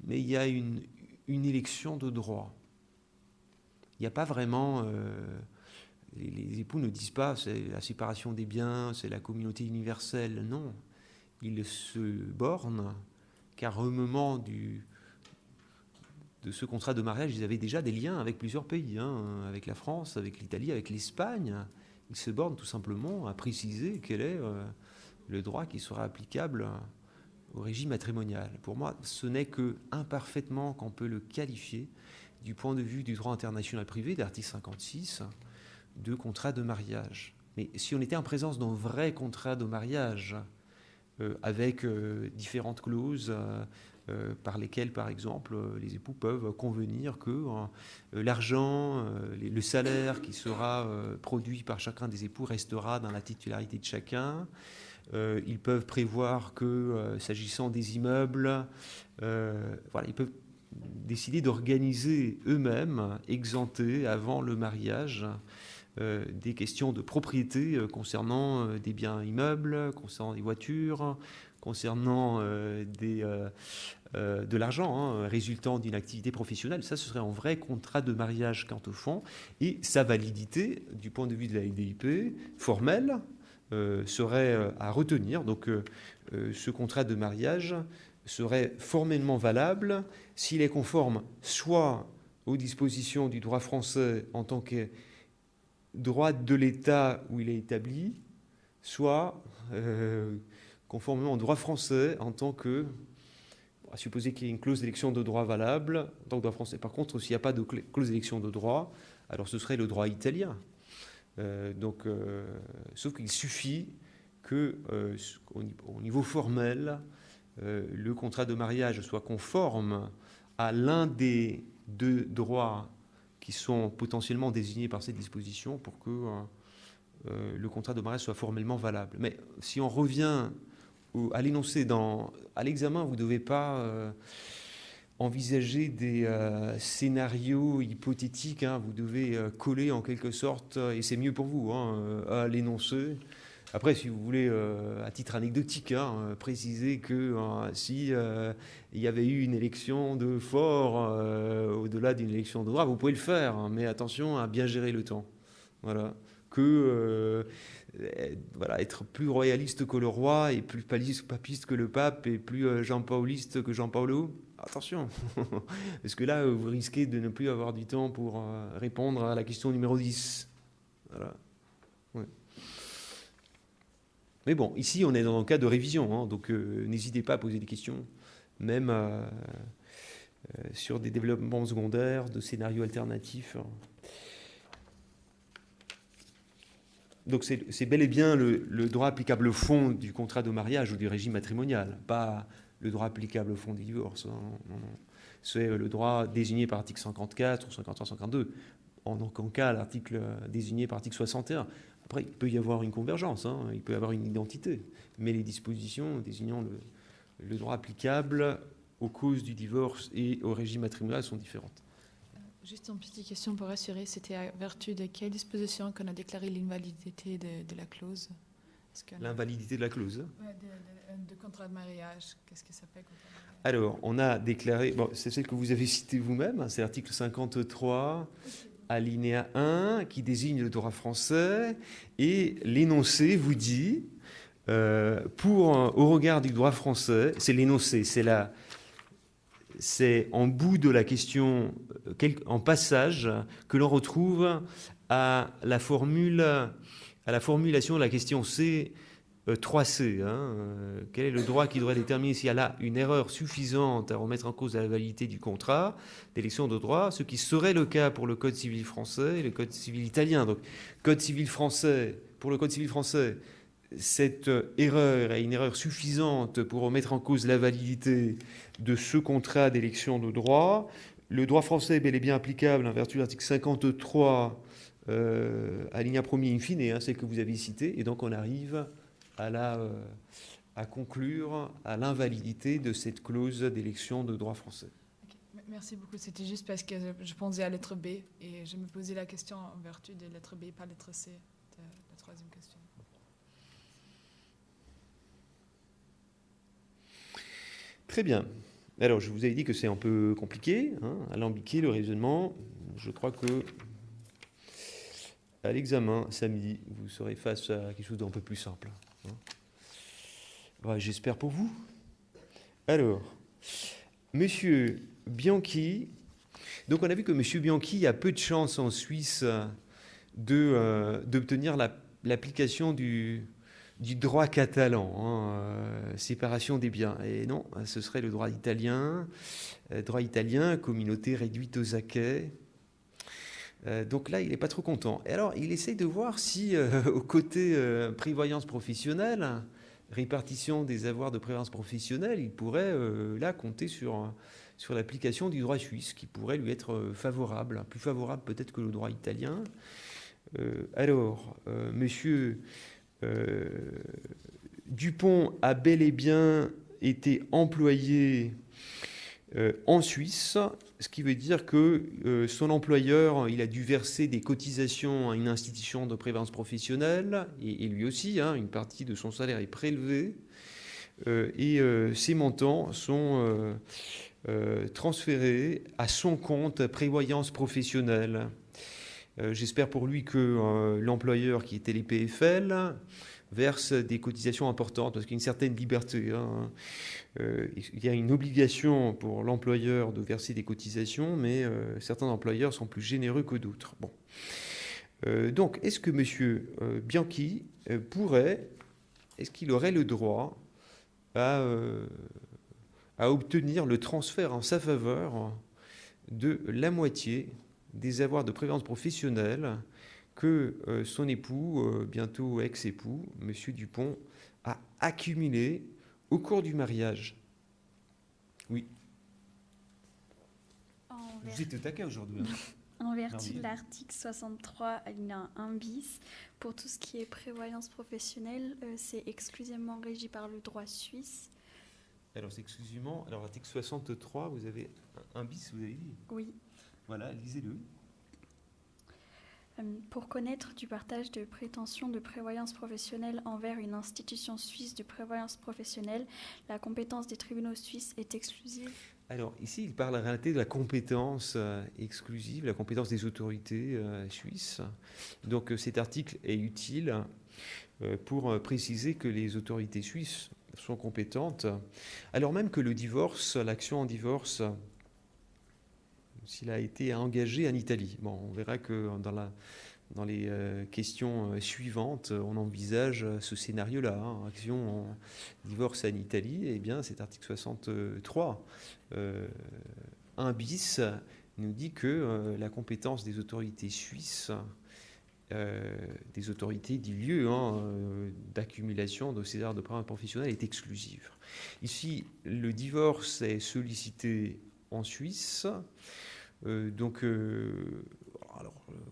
Speaker 1: Mais il y a une élection de droit. Il n'y a pas vraiment... les époux ne disent pas c'est la séparation des biens, c'est la communauté universelle. Non. Ils se bornent qu'à un moment de ce contrat de mariage, ils avaient déjà des liens avec plusieurs pays, avec la France, avec l'Italie, avec l'Espagne. Ils se bornent tout simplement à préciser quel est le droit qui sera applicable au régime matrimonial. Pour moi, ce n'est que imparfaitement qu'on peut le qualifier du point de vue du droit international privé, d'article 56, de contrat de mariage. Mais si on était en présence d'un vrai contrat de mariage, avec différentes clauses par lesquelles, par exemple, les époux peuvent convenir que l'argent, le salaire qui sera produit par chacun des époux restera dans la titularité de chacun, Ils peuvent prévoir que, s'agissant des immeubles, voilà, ils peuvent décider d'organiser eux-mêmes, exemptés avant le mariage, des questions de propriété concernant des biens immeubles, concernant des voitures, concernant de l'argent résultant d'une activité professionnelle. Ça, ce serait un vrai contrat de mariage quant au fond. Et sa validité, du point de vue de la LDIP, formelle, serait à retenir. Donc, ce contrat de mariage serait formellement valable s'il est conforme soit aux dispositions du droit français en tant que droit de l'État où il est établi, soit conformément au droit français en tant que, à supposer qu'il y ait une clause d'élection de droit valable en tant que droit français. Par contre, s'il n'y a pas de clause d'élection de droit, alors ce serait le droit italien. Sauf qu'il suffit que, au niveau formel, le contrat de mariage soit conforme à l'un des deux droits qui sont potentiellement désignés par cette disposition pour que le contrat de mariage soit formellement valable. Mais si on revient à l'énoncé à l'examen, vous ne devez pas envisager des scénarios hypothétiques, vous devez coller en quelque sorte, et c'est mieux pour vous, à l'énoncé. Après, si vous voulez, à titre anecdotique, préciser que si il y avait eu une élection de fort au-delà d'une élection de droit, vous pouvez le faire, mais attention à bien gérer le temps. Voilà. Être plus royaliste que le roi et plus papiste que le pape et plus jean-pauliste que Jean-Paulo. Attention, parce que là, vous risquez de ne plus avoir du temps pour répondre à la question numéro 10. Voilà. Ouais. Mais bon, ici, on est dans un cas de révision, donc n'hésitez pas à poser des questions, même sur des développements secondaires, de scénarios alternatifs. Donc c'est bel et bien le droit applicable au fond du contrat de mariage ou du régime matrimonial, pas le droit applicable au fond du divorce. Non. C'est le droit désigné par l'article 54 ou 53, 52. En aucun cas, l'article désigné par l'article 61. Après, il peut y avoir une convergence, il peut y avoir une identité, mais les dispositions désignant le droit applicable aux causes du divorce et au régime matrimonial sont différentes.
Speaker 3: Juste une petite question pour rassurer, c'était à vertu de quelle disposition qu'on a déclaré l'invalidité de la clause?
Speaker 1: L'invalidité de la clause?
Speaker 3: De contrat de mariage, qu'est-ce que ça fait?
Speaker 1: Alors, on a déclaré, c'est celle que vous avez citée vous-même, c'est l'article 53, alinéa 1, qui désigne le droit français, et l'énoncé vous dit, au regard du droit français, c'est l'énoncé, c'est en bout de la question, en passage, que l'on retrouve à la formulation de la question C, 3C. Quel est le droit qui devrait déterminer s'il y a là une erreur suffisante à remettre en cause la validité du contrat d'élection de droit, ce qui serait le cas pour le Code civil français et le Code civil italien. Donc, pour le Code civil français, cette erreur est une erreur suffisante pour remettre en cause la validité de ce contrat d'élection de droit. Le droit français est bel et bien applicable en vertu de l'article 53, alinéa 1er in fine, celle que vous avez citée, et donc on arrive à conclure à l'invalidité de cette clause d'élection de droit français.
Speaker 3: Okay. Merci beaucoup. C'était juste parce que je pensais à lettre B et je me posais la question en vertu de lettre B, pas lettre C, de la troisième question.
Speaker 1: Très bien. Alors, je vous avais dit que c'est un peu compliqué, alambiqué le raisonnement. Je crois que à l'examen, samedi, vous serez face à quelque chose d'un peu plus simple. J'espère pour vous. Alors, Monsieur Bianchi, donc on a vu que Monsieur Bianchi a peu de chance en Suisse d'obtenir l'application du droit catalan, séparation des biens. Et non, ce serait le droit italien, communauté réduite aux acquets. Donc là, il n'est pas trop content. Et alors, il essaye de voir si, au côté prévoyance professionnelle, répartition des avoirs de prévoyance professionnelle, il pourrait là compter sur l'application du droit suisse, qui pourrait lui être favorable, plus favorable peut-être que le droit italien. Monsieur Dupont a bel et bien été employé en Suisse, ce qui veut dire que son employeur, il a dû verser des cotisations à une institution de prévoyance professionnelle, et lui aussi, hein, une partie de son salaire est prélevée, et ces montants sont transférés à son compte prévoyance professionnelle. J'espère pour lui que l'employeur, qui était les PFL, verse des cotisations importantes, parce qu'il y a une certaine liberté. Hein. Il y a une obligation pour l'employeur de verser des cotisations, mais certains employeurs sont plus généreux que d'autres. Bon. Donc, est-ce que M. Bianchi est-ce qu'il aurait le droit à obtenir le transfert en sa faveur de la moitié des avoirs de prévoyance professionnelle que son époux, bientôt ex-époux, M. Dupont, a accumulé au cours du mariage? Oui. Vous êtes au taquet aujourd'hui. Hein.
Speaker 4: En vertu de l'article 63, alinéa 1 bis, pour tout ce qui est prévoyance professionnelle, c'est exclusivement régi par le droit suisse.
Speaker 1: Alors, c'est exclusivement. Alors, l'article 63, vous avez un bis, vous avez dit?
Speaker 4: Oui.
Speaker 1: Voilà, lisez-le.
Speaker 4: Pour connaître du partage de prétentions de prévoyance professionnelle envers une institution suisse de prévoyance professionnelle, la compétence des tribunaux suisses est exclusive.
Speaker 1: Alors, ici, il parle en réalité de la compétence exclusive, la compétence des autorités suisses. Donc, cet article est utile pour préciser que les autorités suisses sont compétentes, alors même que le divorce, l'action en divorce, s'il a été engagé en Italie. Bon, on verra que dans les questions suivantes, on envisage ce scénario-là, hein, action en divorce en Italie. Eh bien, cet article 63, 1 bis, nous dit que la compétence des autorités suisses, des autorités du lieu d'accumulation de ces arts de prévoyance professionnelle est exclusive. Ici, le divorce est sollicité en Suisse.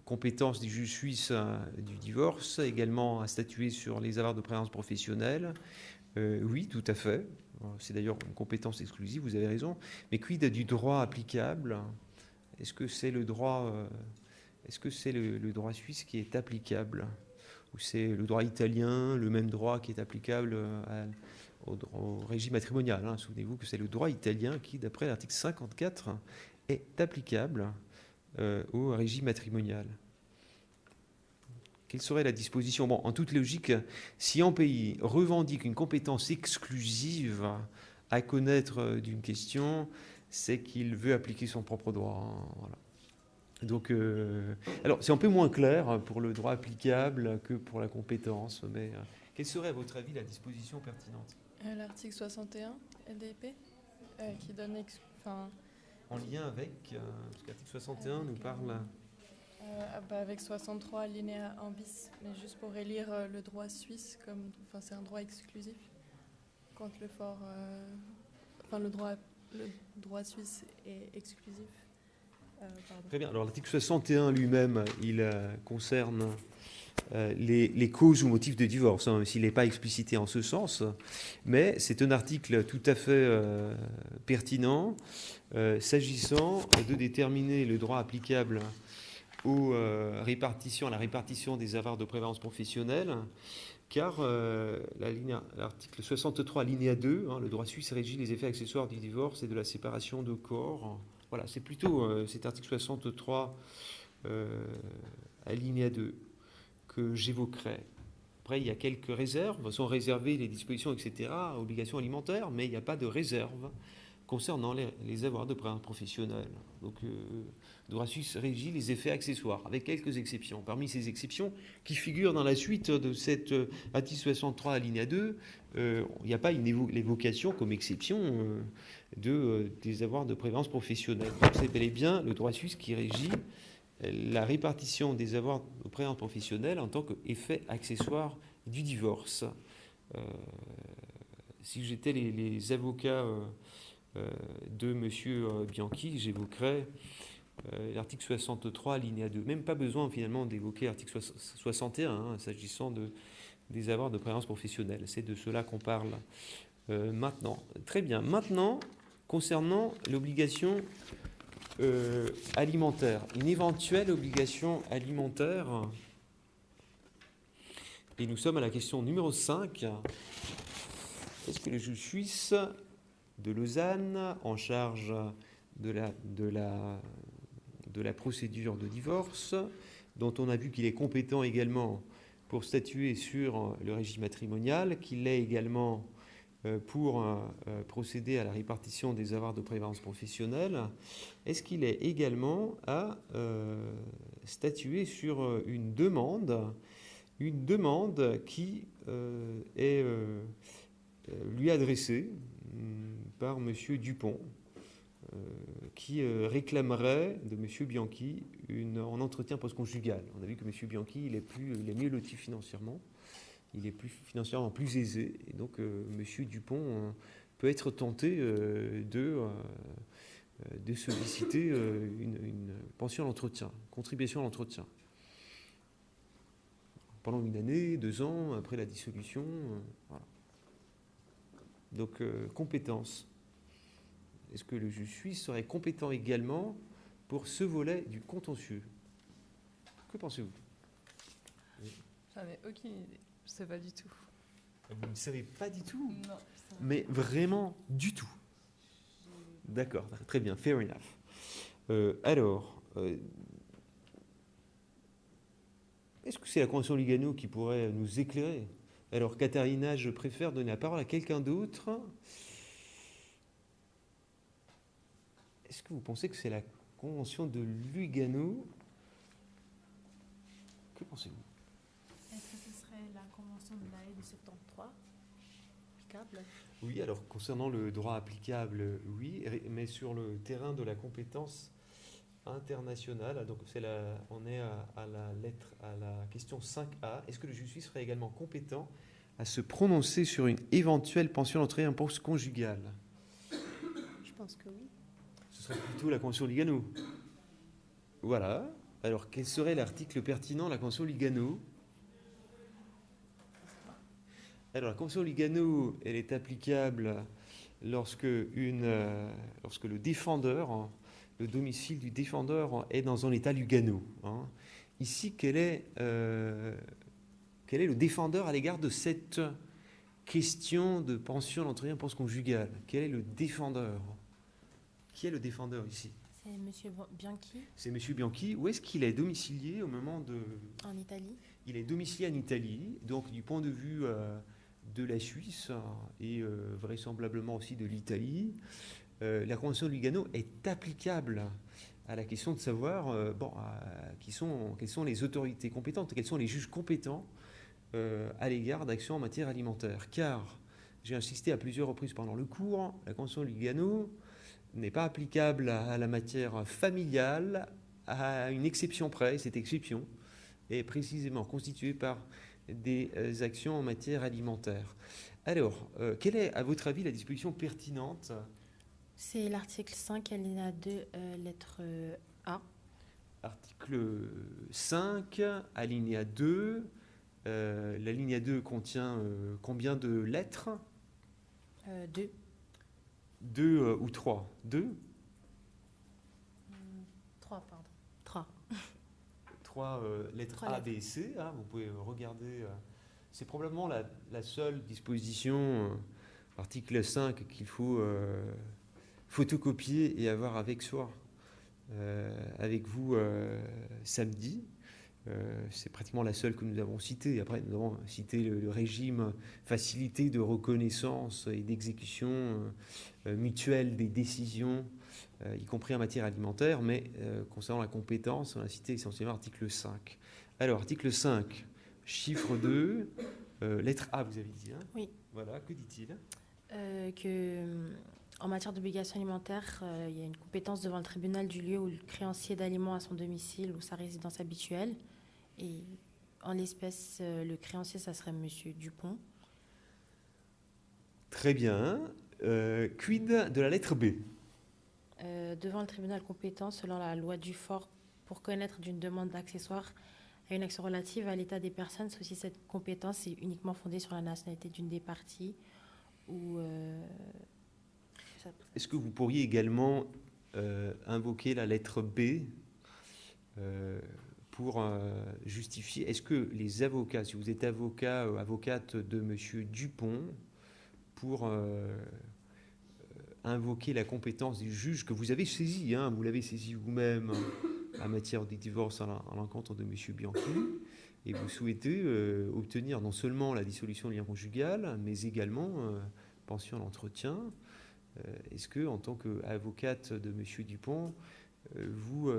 Speaker 1: Compétence du juge suisse du divorce, également à statuer sur les avoirs de prévoyance professionnelle. Oui, tout à fait. C'est d'ailleurs une compétence exclusive, vous avez raison. Mais quid du droit applicable? Est-ce que c'est le droit, le droit suisse qui est applicable? Ou c'est le droit italien, le même droit qui est applicable au régime matrimonial, hein? Souvenez-vous que c'est le droit italien qui, d'après l'article 54, est applicable au régime matrimonial. Quelle serait la disposition? Bon, en toute logique, si un pays revendique une compétence exclusive à connaître d'une question, c'est qu'il veut appliquer son propre droit. Hein, voilà. Donc, alors, c'est un peu moins clair pour le droit applicable que pour la compétence, mais quelle serait, à votre avis, la disposition pertinente?
Speaker 5: L'article 61 LDP, qui donne...
Speaker 1: En lien avec, parce que l'article 61 nous parle...
Speaker 5: avec 63 alinéa 1 bis, mais juste pour élire le droit suisse, c'est un droit exclusif, quand le droit suisse est exclusif.
Speaker 1: Très bien, alors l'article 61 lui-même, il concerne les causes ou motifs de divorce, hein, même s'il n'est pas explicité en ce sens, mais c'est un article tout à fait pertinent s'agissant de déterminer le droit applicable à la répartition des avoirs de prévoyance professionnelle, car l'article 63, alinéa 2, hein, le droit suisse régit les effets accessoires du divorce et de la séparation de corps. Voilà, c'est plutôt cet article 63, alinéa 2, que j'évoquerai. Après, il y a quelques réserves, sont réservées les dispositions, etc., obligations alimentaires, mais il n'y a pas de réserve concernant les avoirs de prévoyance professionnelle. Donc, le droit suisse régit les effets accessoires, avec quelques exceptions. Parmi ces exceptions, qui figurent dans la suite de cet article 63 alinéa 2, il n'y a pas l'évocation comme exception des avoirs de prévoyance professionnelle. Donc, c'est bel et bien le droit suisse qui régit la répartition des avoirs de prévoyance professionnelle en tant qu'effet accessoire du divorce. Si j'étais les avocats de M. Bianchi, j'évoquerais l'article 63, alinéa 2. Même pas besoin finalement d'évoquer l'article 61, hein, s'agissant des avoirs de prévoyance professionnelle. C'est de cela qu'on parle maintenant. Très bien. Maintenant, concernant l'obligation alimentaire, une éventuelle obligation alimentaire, et nous sommes à la question numéro 5. Est-ce que le juge suisse de Lausanne, en charge de la procédure de divorce, dont on a vu qu'il est compétent également pour statuer sur le régime matrimonial, qu'il l'est également pour procéder à la répartition des avoirs de prévoyance professionnelle, est-ce qu'il est également à statuer sur une demande qui est lui adressée par M. Dupont, qui réclamerait de M. Bianchi un entretien post-conjugal. On a vu que M. Bianchi, il est mieux loti financièrement, il est financièrement plus aisé, et donc M. Dupont peut être tenté de solliciter une pension à l'entretien, contribution à l'entretien. Pendant une année, 2 ans, après la dissolution, voilà. Donc, compétence. Est-ce que le juge suisse serait compétent également pour ce volet du contentieux? Que pensez-vous?
Speaker 5: J'en ai aucune idée. Je sais pas du tout.
Speaker 1: Vous ne savez pas du tout?
Speaker 5: Non.
Speaker 1: Mais vraiment du tout. D'accord, très bien, fair enough. Alors, est-ce que c'est la Convention Lugano qui pourrait nous éclairer? Alors, Katharina, je préfère donner la parole à quelqu'un d'autre. Est-ce que vous pensez que c'est la Convention de Lugano? Que pensez-vous?
Speaker 6: Est-ce que ce serait la Convention de La Haye de 73 applicable?
Speaker 1: Oui, alors concernant le droit applicable, oui, mais sur le terrain de la compétence internationale, donc on est à la question 5A. Est-ce que le juge suisse serait également compétent à se prononcer sur une éventuelle pension d'entrée en poste conjugale?
Speaker 6: Je pense que oui.
Speaker 1: Ce serait plutôt la Convention Lugano. Voilà. Alors, quel serait l'article pertinent de la Convention Lugano? Alors, la Convention Lugano, elle est applicable lorsque le défendeur, le domicile du défendeur est dans un état Lugano. Ici, quel est le défendeur à l'égard de cette question de pension d'entretien post-conjugal? Quel est le défendeur? Qui est le défendeur ici?
Speaker 6: C'est M. Bianchi.
Speaker 1: C'est M. Bianchi. Où est-ce qu'il est domicilié au moment de...
Speaker 6: En Italie.
Speaker 1: Il est domicilié en Italie, donc du point de vue de la Suisse et vraisemblablement aussi de l'Italie, la Convention de Lugano est applicable à la question de savoir quelles sont les autorités compétentes, quels sont les juges compétents à l'égard d'actions en matière alimentaire. Car, j'ai insisté à plusieurs reprises pendant le cours, la Convention de Lugano n'est pas applicable à la matière familiale à une exception près. Cette exception est précisément constituée par des actions en matière alimentaire. Alors, quelle est, à votre avis, la disposition pertinente?
Speaker 6: C'est l'article 5, alinéa 2, lettre A.
Speaker 1: Article 5, alinéa 2. L'alinéa 2 contient combien de lettres?
Speaker 6: 2.
Speaker 1: 2 ou 3? 2?
Speaker 6: 3, pardon. 3.
Speaker 1: 3 lettres
Speaker 6: 3
Speaker 1: A,
Speaker 6: lettres.
Speaker 1: B et C. Vous pouvez regarder. C'est probablement la seule disposition, article 5, qu'il faut photocopier et avoir avec soi, avec vous samedi. C'est pratiquement la seule que nous avons citée. Après, nous avons cité le régime facilité de reconnaissance et d'exécution mutuelle des décisions, y compris en matière alimentaire, mais concernant la compétence, on a cité essentiellement l'article 5. Alors, article 5, chiffre 2, lettre A, vous avez dit, hein?
Speaker 6: Oui.
Speaker 1: Voilà, que dit-il?
Speaker 6: En matière d'obligation alimentaire, il y a une compétence devant le tribunal du lieu où le créancier d'aliments a son domicile ou sa résidence habituelle. Et en l'espèce, le créancier, ça serait M. Dupont.
Speaker 1: Très bien. Quid de la lettre B?
Speaker 6: Devant le tribunal compétent, selon la loi Dufort, pour connaître d'une demande d'accessoire à une action relative à l'état des personnes, sauf si cette compétence est uniquement fondée sur la nationalité d'une des parties.
Speaker 1: Est-ce que vous pourriez également invoquer la lettre B pour justifier? Est-ce que les avocats, si vous êtes avocat ou avocate de M. Dupont, pour invoquer la compétence du juge que vous avez saisi, hein, vous l'avez saisi vous-même en matière de divorce à l'encontre de M. Bianchi, et vous souhaitez obtenir non seulement la dissolution du lien conjugal, mais également pension à l'entretien. Est-ce que, en tant qu'avocate de M. Dupont, vous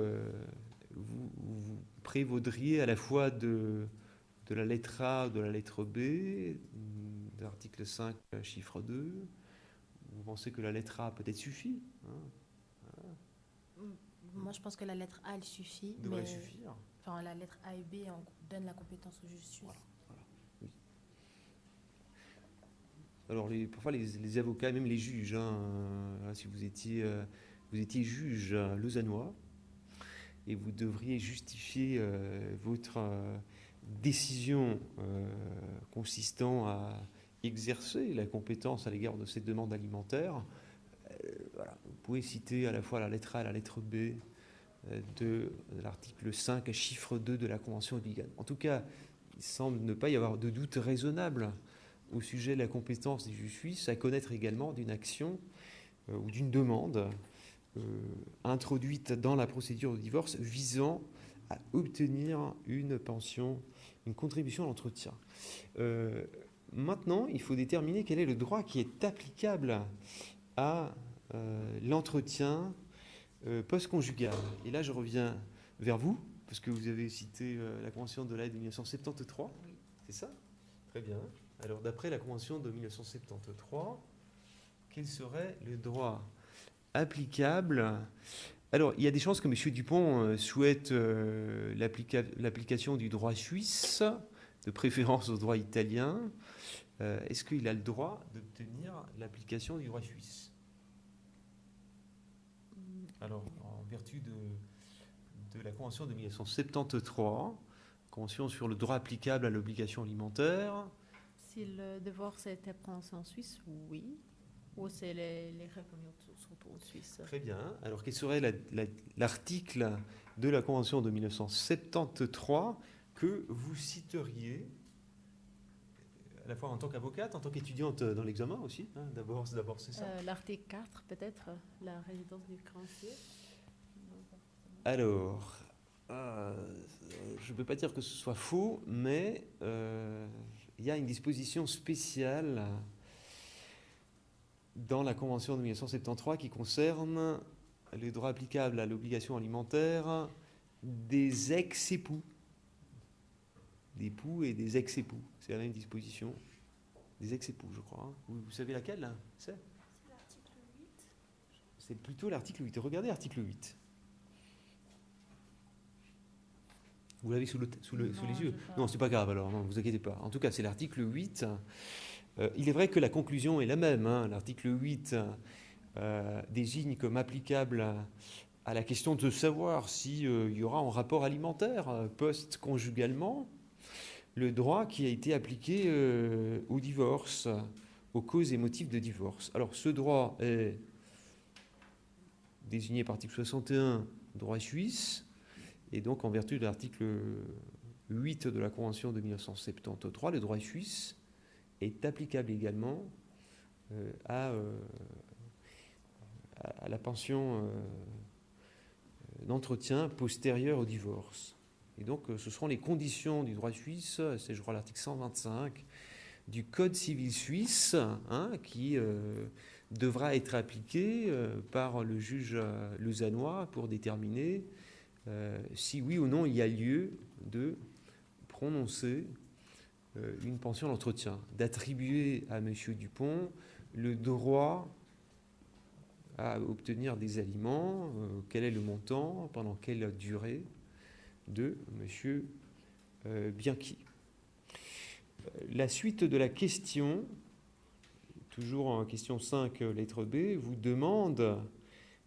Speaker 1: prévaudriez à la fois de la lettre A, de la lettre B, de l'article 5, chiffre 2? Vous pensez que la lettre A peut-être suffit, hein?
Speaker 6: Moi, je pense que la lettre A, elle suffit.
Speaker 1: Devrait suffire.
Speaker 6: Enfin, la lettre A et B, on donne la compétence au juge suisse.
Speaker 1: Voilà. Oui. Alors, parfois, les avocats, même les juges, si vous étiez juge lausannois, et vous devriez justifier votre décision consistant à exercer la compétence à l'égard de cette demande alimentaire. Voilà. Vous pouvez citer à la fois la lettre A et la lettre B de l'article 5, chiffre 2 de la Convention de Vigan. En tout cas, il semble ne pas y avoir de doute raisonnable au sujet de la compétence des juges suisses à connaître également d'une action ou d'une demande introduite dans la procédure de divorce visant à obtenir une pension, une contribution à l'entretien. Maintenant, il faut déterminer quel est le droit qui est applicable à l'entretien post-conjugal. Et là, je reviens vers vous, parce que vous avez cité la Convention de l'Aide de 1973. Oui. C'est ça? Très bien. Alors, d'après la Convention de 1973, quel serait le droit applicable? Alors, il y a des chances que M. Dupont souhaite l'application du droit suisse, de préférence au droit italien. Est-ce qu'il a le droit d'obtenir l'application du droit suisse? Alors, en vertu de la Convention de 1973, Convention sur le droit applicable à l'obligation alimentaire.
Speaker 10: Si le divorce était prononcé en Suisse, oui. Ou c'est les reconnus surtout en Suisse?
Speaker 1: Très bien. Alors, quel serait l'article de la Convention de 1973 que vous citeriez, à la fois en tant qu'avocate, en tant qu'étudiante dans l'examen aussi, hein, d'abord c'est ça.
Speaker 10: L'article 4, peut-être, la résidence du créancier.
Speaker 1: Alors, je ne peux pas dire que ce soit faux, mais il y a une disposition spéciale dans la Convention de 1973 qui concerne les droits applicables à l'obligation alimentaire des ex-époux. D'époux et des ex-époux. C'est la même disposition. Des ex-époux, je crois. Hein. Vous savez laquelle, là? C'est
Speaker 4: l'article 8.
Speaker 1: C'est plutôt l'article 8. Regardez l'article 8. Vous l'avez sous les yeux? Non, c'est pas grave alors, ne vous inquiétez pas. En tout cas, c'est l'article 8. Il est vrai que la conclusion est la même. Hein. L'article 8 désigne comme applicable à la question de savoir s'il y aura un rapport alimentaire post-conjugalement le droit qui a été appliqué au divorce, aux causes et motifs de divorce. Alors, ce droit est désigné par l'article 61, droit suisse, et donc en vertu de l'article 8 de la Convention de 1973, le droit suisse est applicable également à la pension d'entretien postérieure au divorce. Et donc, ce seront les conditions du droit suisse, c'est je crois l'article 125 du Code civil suisse, hein, qui devra être appliqué par le juge lausannois pour déterminer si oui ou non il y a lieu de prononcer une pension d'entretien, d'attribuer à M. Dupont le droit à obtenir des aliments, quel est le montant, pendant quelle durée, de M. Bianchi. La suite de la question, toujours en question 5, lettre B, vous demande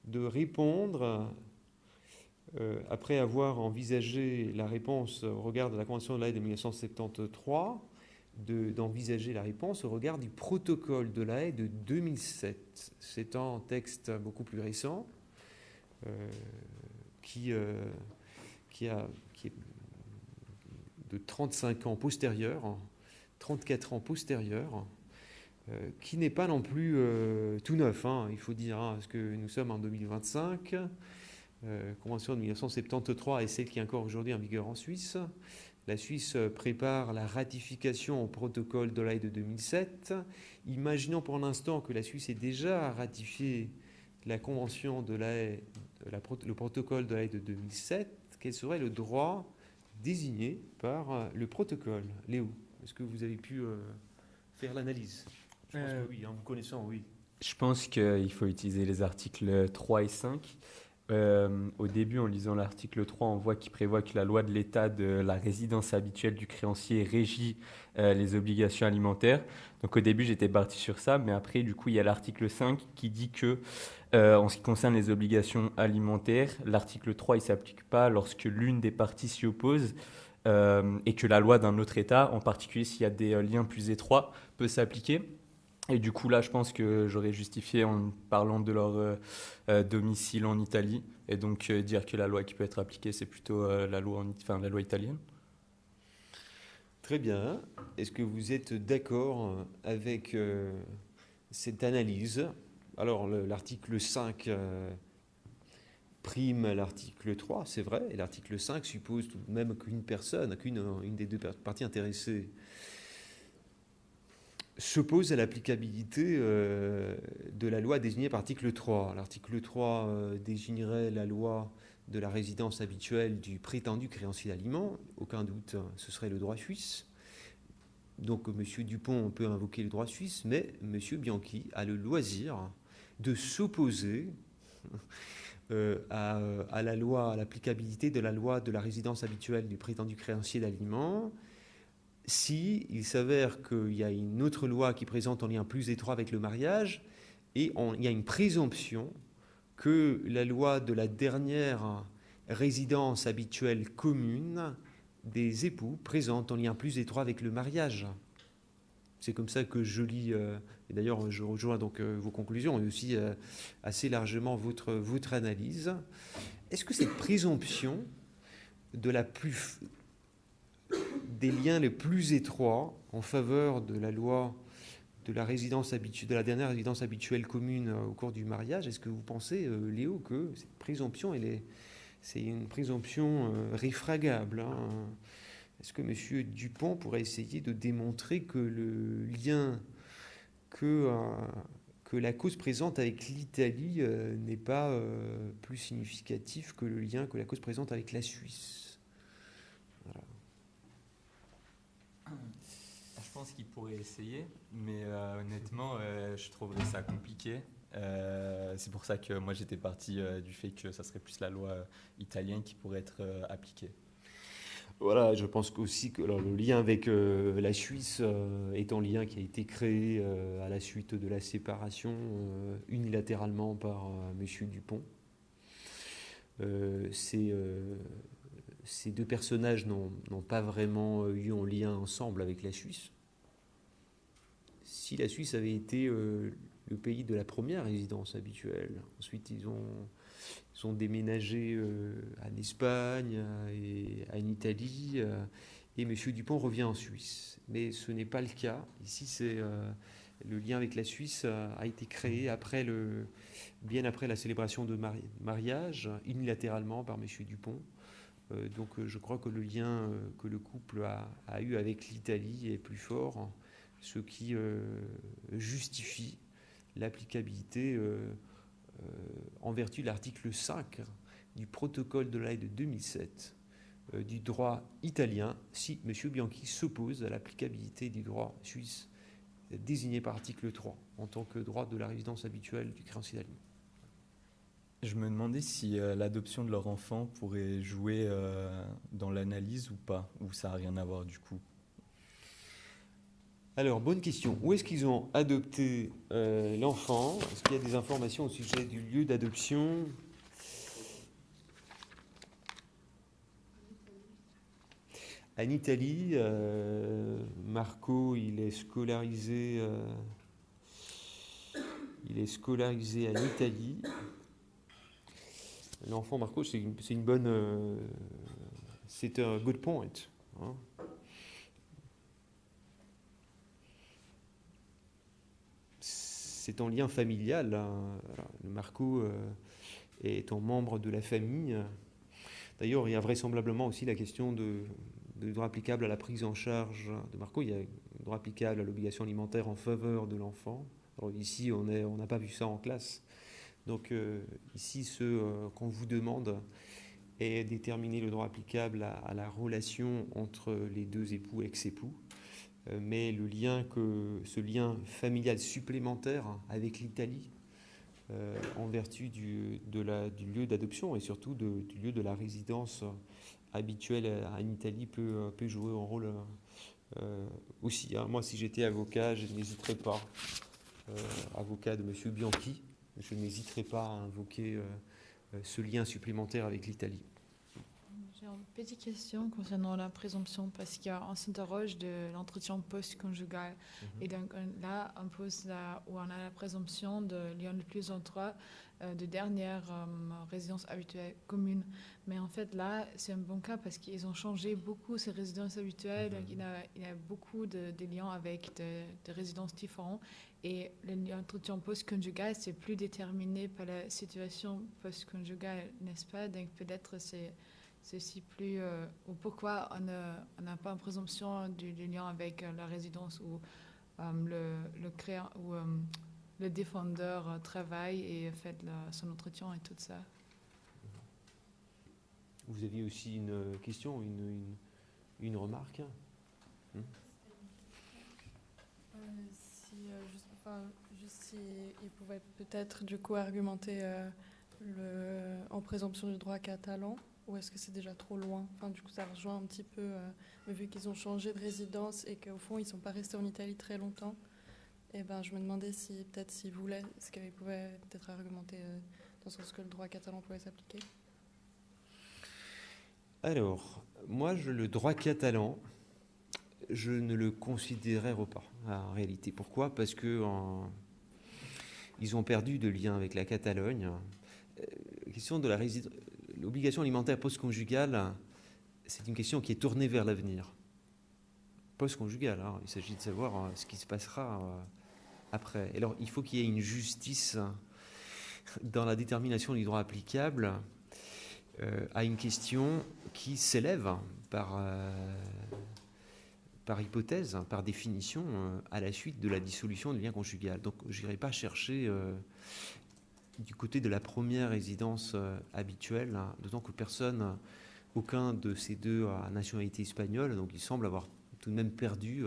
Speaker 1: de répondre après avoir envisagé la réponse au regard de la Convention de La Haye de 1973, d'envisager la réponse au regard du protocole de La Haye de 2007. C'est un texte beaucoup plus récent qui est de 35 ans postérieurs, 34 ans postérieurs, qui n'est pas non plus tout neuf, hein, il faut dire, hein, parce que nous sommes en 2025. Convention de 1973 est celle qui est encore aujourd'hui en vigueur en Suisse. La Suisse prépare la ratification au protocole de La Haye de 2007. Imaginons pour l'instant que la Suisse ait déjà ratifié la Convention de La Haye, le protocole de La Haye de 2007. Quel serait le droit désigné par le protocole? Léo, est-ce que vous avez pu faire l'analyse? Je pense que oui, en vous connaissant, oui.
Speaker 2: Je pense qu'il faut utiliser les articles 3 et 5. Au début, en lisant l'article 3, on voit qu'il prévoit que la loi de l'État de la résidence habituelle du créancier régit les obligations alimentaires. Donc au début, j'étais parti sur ça, mais après, du coup, il y a l'article 5 qui dit que, en ce qui concerne les obligations alimentaires, l'article 3, il ne s'applique pas lorsque l'une des parties s'y oppose et que la loi d'un autre État, en particulier s'il y a des liens plus étroits, peut s'appliquer. Et du coup, là, je pense que j'aurais justifié en parlant de leur domicile en Italie. Et donc, dire que la loi qui peut être appliquée, c'est plutôt la loi italienne.
Speaker 1: Très bien. Est-ce que vous êtes d'accord avec cette analyse? Alors, l'article 5 prime l'article 3, c'est vrai. Et l'article 5 suppose tout de même qu'une personne, une des deux parties intéressées, s'oppose à l'applicabilité de la loi désignée par l'article 3. L'article 3 désignerait la loi de la résidence habituelle du prétendu créancier d'aliments. Aucun doute, ce serait le droit suisse. Donc M. Dupont peut invoquer le droit suisse, mais M. Bianchi a le loisir de s'opposer à la loi, à l'applicabilité de la loi de la résidence habituelle du prétendu créancier d'aliments, si il s'avère qu'il y a une autre loi qui présente un lien plus étroit avec le mariage, et il y a une présomption que la loi de la dernière résidence habituelle commune des époux présente un lien plus étroit avec le mariage. C'est comme ça que je lis, et d'ailleurs je rejoins donc vos conclusions et aussi assez largement votre analyse. Est-ce que cette présomption des liens les plus étroits en faveur de la loi de la dernière résidence habituelle commune au cours du mariage, est-ce que vous pensez, Léo, que cette présomption, c'est une présomption réfragable, hein? Est-ce que M. Dupont pourrait essayer de démontrer que le lien que la cause présente avec l'Italie n'est pas plus significatif que le lien que la cause présente avec la Suisse? Voilà.
Speaker 2: Je pense qu'il pourrait essayer, mais honnêtement, je trouverais ça compliqué. C'est pour ça que moi j'étais parti du fait que ça serait plus la loi italienne qui pourrait être appliquée.
Speaker 1: Voilà, je pense aussi que le lien avec la Suisse est un lien qui a été créé à la suite de la séparation unilatéralement par M. Dupont. Ces deux personnages n'ont pas vraiment eu un lien ensemble avec la Suisse. Si la Suisse avait été le pays de la première résidence habituelle, ensuite ils ont déménagé en Espagne et en Italie, et M. Dupont revient en Suisse. Mais ce n'est pas le cas. Ici, le lien avec la Suisse a été créé bien après la célébration de mariage, unilatéralement par M. Dupont. Donc je crois que le lien que le couple a eu avec l'Italie est plus fort, ce qui justifie l'applicabilité en vertu de l'article 5 du protocole de La Haye de 2007 du droit italien, si M. Bianchi s'oppose à l'applicabilité du droit suisse désigné par article 3 en tant que droit de la résidence habituelle du créancier d'aliments.
Speaker 2: Je me demandais si l'adoption de leur enfant pourrait jouer dans l'analyse ou pas, ou ça n'a rien à voir du coup.
Speaker 1: Alors, bonne question. Où est-ce qu'ils ont adopté l'enfant? Est-ce qu'il y a des informations au sujet du lieu d'adoption? En Italie, Marco, il est scolarisé en Italie. L'enfant Marco, c'est une bonne... c'est un good point. Hein. C'est en lien familial. Hein. Le Marco est un membre de la famille. D'ailleurs, il y a vraisemblablement aussi la question de droit applicable à la prise en charge de Marco. Il y a un droit applicable à l'obligation alimentaire en faveur de l'enfant. Alors ici, on n'a pas vu ça en classe. Donc ici, ce qu'on vous demande est déterminer le droit applicable à la relation entre les deux époux, ex-époux. Mais ce lien familial supplémentaire avec l'Italie, en vertu du lieu d'adoption et surtout du lieu de la résidence habituelle en Italie, peut jouer un rôle aussi. Hein. Moi, si j'étais avocat, je n'hésiterais pas, avocat de M. Bianchi, je n'hésiterais pas à invoquer ce lien supplémentaire avec l'Italie.
Speaker 3: J'ai une petite question concernant la présomption, parce qu'on s'interroge de l'entretien post-conjugal. Et donc là, on pose où on a la présomption de lien de plus en trois de dernière résidence habituelle commune. Mais en fait, là, c'est un bon cas parce qu'ils ont changé beaucoup ces résidences habituelles. Donc il y a beaucoup de liens avec des résidences différentes. Et l'entretien post-conjugal, c'est plus déterminé par la situation post-conjugale, n'est-ce pas? Donc peut-être c'est aussi plus... ou pourquoi on n'a pas une présomption du lien avec la résidence où le défendeur travaille et fait son entretien et tout ça.
Speaker 1: Vous aviez aussi une question, une remarque?
Speaker 5: Juste s'il pouvait peut-être du coup argumenter en présomption du droit catalan, ou est-ce que c'est déjà trop loin? Enfin, du coup, ça rejoint un petit peu, mais vu qu'ils ont changé de résidence et qu'au fond, ils ne sont pas restés en Italie très longtemps, et ben, je me demandais si peut-être s'ils voulaient, est-ce qu'ils pouvaient peut-être argumenter dans le sens que le droit catalan pouvait s'appliquer.
Speaker 1: Alors, moi, le droit catalan, je ne le considérerais pas, en réalité. Pourquoi? Parce que ils ont perdu de lien avec la Catalogne. La question de l'obligation alimentaire post-conjugale, c'est une question qui est tournée vers l'avenir. Post-conjugale, hein, il s'agit de savoir ce qui se passera après. Et alors, il faut qu'il y ait une justice dans la détermination du droit applicable à une question qui s'élève par hypothèse, par définition, à la suite de la dissolution du lien conjugal. Donc, je n'irai pas chercher du côté de la première résidence habituelle, hein, d'autant que aucun de ces deux a nationalité espagnole, donc il semble avoir tout de même perdu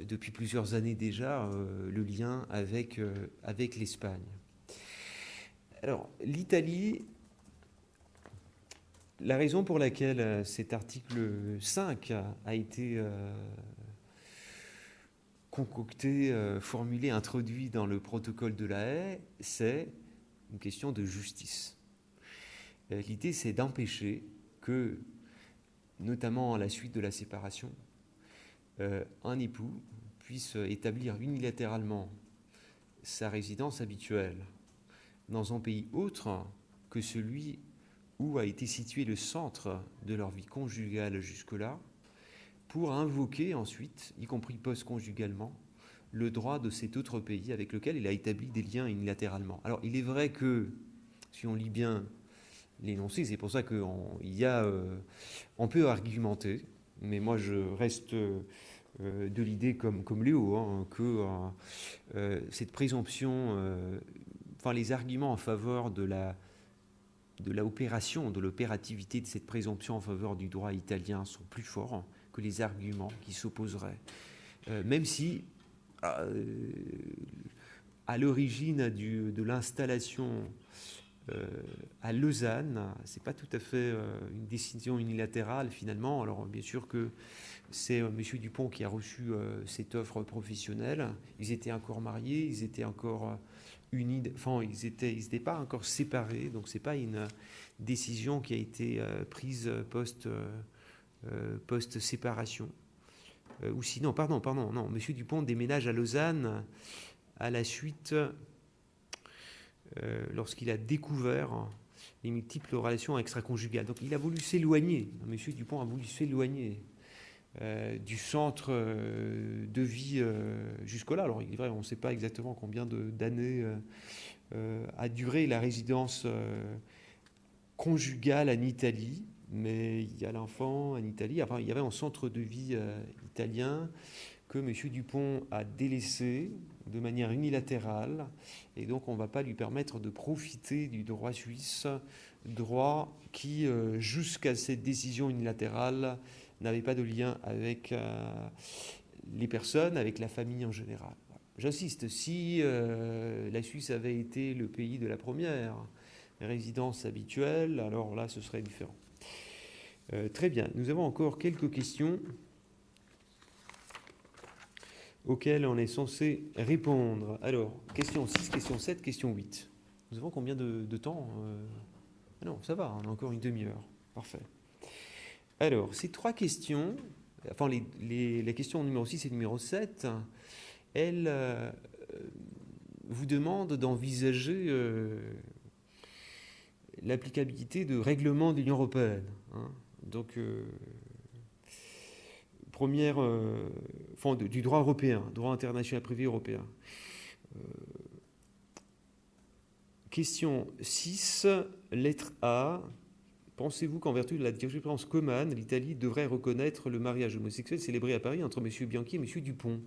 Speaker 1: depuis plusieurs années déjà le lien avec l'Espagne. Alors, l'Italie, la raison pour laquelle cet article 5 a été concocté, formulé, introduit dans le protocole de La Haye, c'est une question de justice. L'idée, c'est d'empêcher que, notamment à la suite de la séparation, un époux puisse établir unilatéralement sa résidence habituelle dans un pays autre que celui où a été situé le centre de leur vie conjugale jusque-là, pour invoquer ensuite, y compris post-conjugalement, le droit de cet autre pays avec lequel il a établi des liens unilatéralement. Alors, il est vrai que, si on lit bien l'énoncé, c'est pour ça qu'on peut argumenter, mais moi je reste de l'idée comme Léo, hein, que cette présomption, les arguments en faveur de l'opérativité de cette présomption en faveur du droit italien sont plus forts que les arguments qui s'opposeraient. Même si, à l'origine de l'installation à Lausanne, c'est pas tout à fait une décision unilatérale finalement. Alors bien sûr que c'est M. Dupont qui a reçu cette offre professionnelle. Ils étaient encore mariés, ils étaient encore unis, enfin ils n'étaient pas encore séparés, donc c'est pas une décision qui a été prise post-séparation. Ou sinon, pardon, non, M. Dupont déménage à Lausanne à la suite, lorsqu'il a découvert les multiples relations extraconjugales. Donc il a voulu s'éloigner, M. Dupont a voulu s'éloigner du centre de vie jusque-là. Alors il est vrai, on ne sait pas exactement combien d'années a duré la résidence conjugale en Italie, mais il y a l'enfant en Italie. Enfin, il y avait un centre de vie italien que M. Dupont a délaissé de manière unilatérale, et donc on ne va pas lui permettre de profiter du droit suisse, droit qui, jusqu'à cette décision unilatérale, n'avait pas de lien avec les personnes, avec la famille en général. J'insiste, si la Suisse avait été le pays de la première résidence habituelle, alors là, ce serait différent. Très bien, nous avons encore quelques questions auxquelles on est censé répondre. Alors, question 6, question 7, question 8. Nous avons combien de temps Non, ça va, on a encore une demi-heure. Parfait. Alors, ces trois questions, enfin la question numéro 6 et numéro 7, elles vous demandent d'envisager l'applicabilité de règlements de l'Union européenne. Hein. Donc, première, du droit européen, droit international privé européen. Question 6, lettre A. Pensez-vous qu'en vertu de la jurisprudence commune, l'Italie devrait reconnaître le mariage homosexuel célébré à Paris entre M. Bianchi et M. Dupont?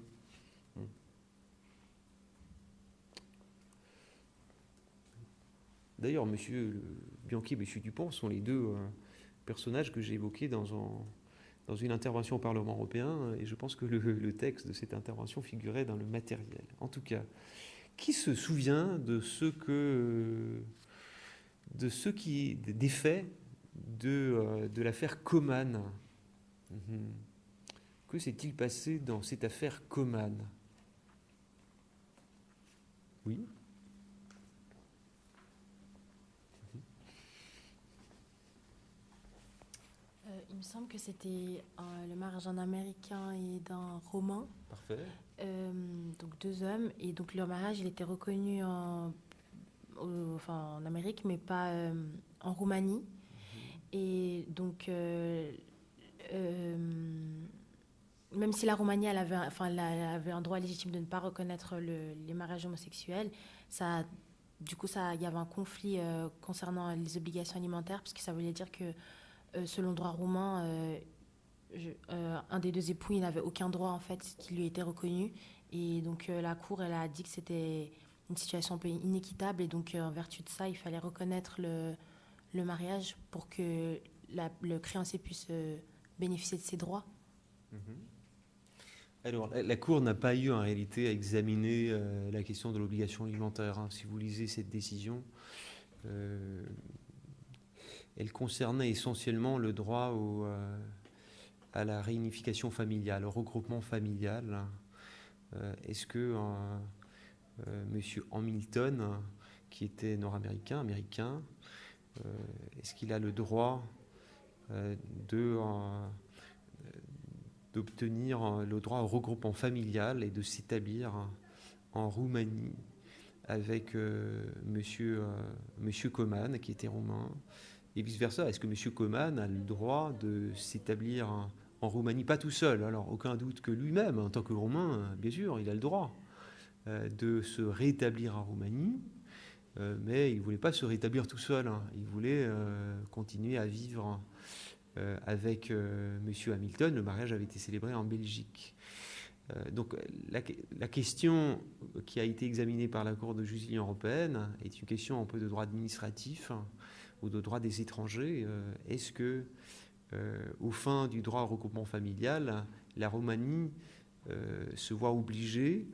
Speaker 1: D'ailleurs, M. Bianchi et M. Dupont sont les deux personnages que j'ai évoqués dans une intervention au Parlement européen, et je pense que le texte de cette intervention figurait dans le matériel. En tout cas, qui se souvient des faits de l'affaire Coman? Que s'est-il passé dans cette affaire Coman? Oui.
Speaker 6: Il me semble que c'était le mariage d'un Américain et d'un Romain.
Speaker 1: Parfait.
Speaker 6: Donc deux hommes. Et donc leur mariage, il était reconnu en Amérique, mais pas en Roumanie. Et donc, même si la Roumanie, elle avait un droit légitime de ne pas reconnaître les mariages homosexuels, il y avait un conflit concernant les obligations alimentaires, parce que ça voulait dire que selon le droit roumain, un des deux époux, il n'avait aucun droit en fait qui lui était reconnu, et donc la cour, elle a dit que c'était une situation un peu inéquitable, et donc en vertu de ça, il fallait reconnaître le mariage pour que le créancier puisse bénéficier de ses droits.
Speaker 1: Alors, la Cour n'a pas eu en réalité à examiner la question de l'obligation alimentaire. Hein. Si vous lisez cette décision, elle concernait essentiellement le droit à la réunification familiale, au regroupement familial. Est-ce que M. Hamilton, qui était nord-américain, américain, est-ce qu'il a le droit d'obtenir le droit au regroupement familial et de s'établir en Roumanie avec Monsieur Coman, qui était roumain, et vice-versa? Est-ce que M. Coman a le droit de s'établir en Roumanie, pas tout seul? Alors, aucun doute que lui-même, en tant que Roumain, bien sûr, il a le droit de se rétablir en Roumanie, mais il ne voulait pas se rétablir tout seul. Hein. Il voulait continuer à vivre avec M. Hamilton. Le mariage avait été célébré en Belgique. Donc, la question qui a été examinée par la Cour de justice de l'Union européenne est une question un peu de droit administratif ou de droit des étrangers. Est-ce que, au fin du droit au regroupement familial, la Roumanie se voit obligée,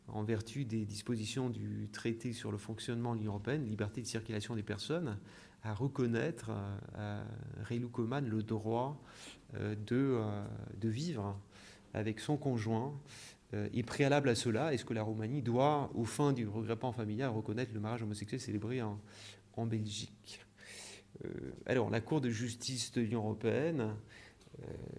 Speaker 1: en vertu des dispositions du traité sur le fonctionnement de l'Union européenne, liberté de circulation des personnes, à reconnaître à Relu Coman le droit de vivre avec son conjoint? Et préalable à cela, est-ce que la Roumanie doit, au fin du regroupement familial, reconnaître le mariage homosexuel célébré en Belgique? Alors, la Cour de justice de l'Union européenne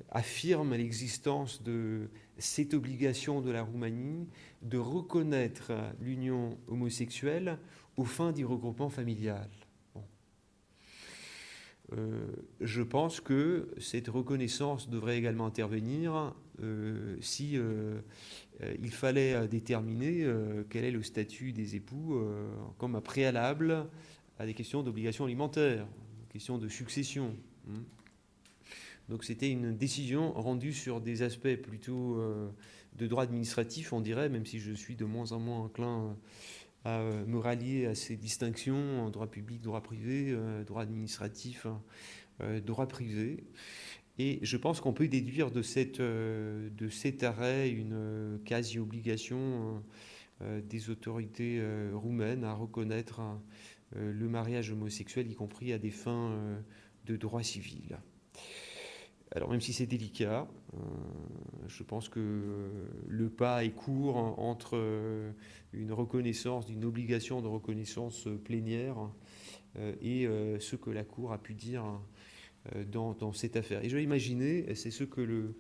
Speaker 1: affirme l'existence de cette obligation de la Roumanie de reconnaître l'union homosexuelle aux fins du regroupement familial. Bon. Je pense que cette reconnaissance devrait également intervenir si il fallait déterminer quel est le statut des époux comme un préalable à des questions d'obligation alimentaire, questions de succession. Donc c'était une décision rendue sur des aspects plutôt de droit administratif, on dirait, même si je suis de moins en moins enclin à me rallier à ces distinctions, droit public, droit privé, droit administratif, droit privé. Et je pense qu'on peut déduire de cet arrêt une quasi-obligation des autorités roumaines à reconnaître le mariage homosexuel, y compris à des fins de droit civil. Alors même si c'est délicat, je pense que le pas est court entre une reconnaissance, d'une obligation de reconnaissance plénière et ce que la Cour a pu dire dans cette affaire. Et je vais imaginer, et c'est ce que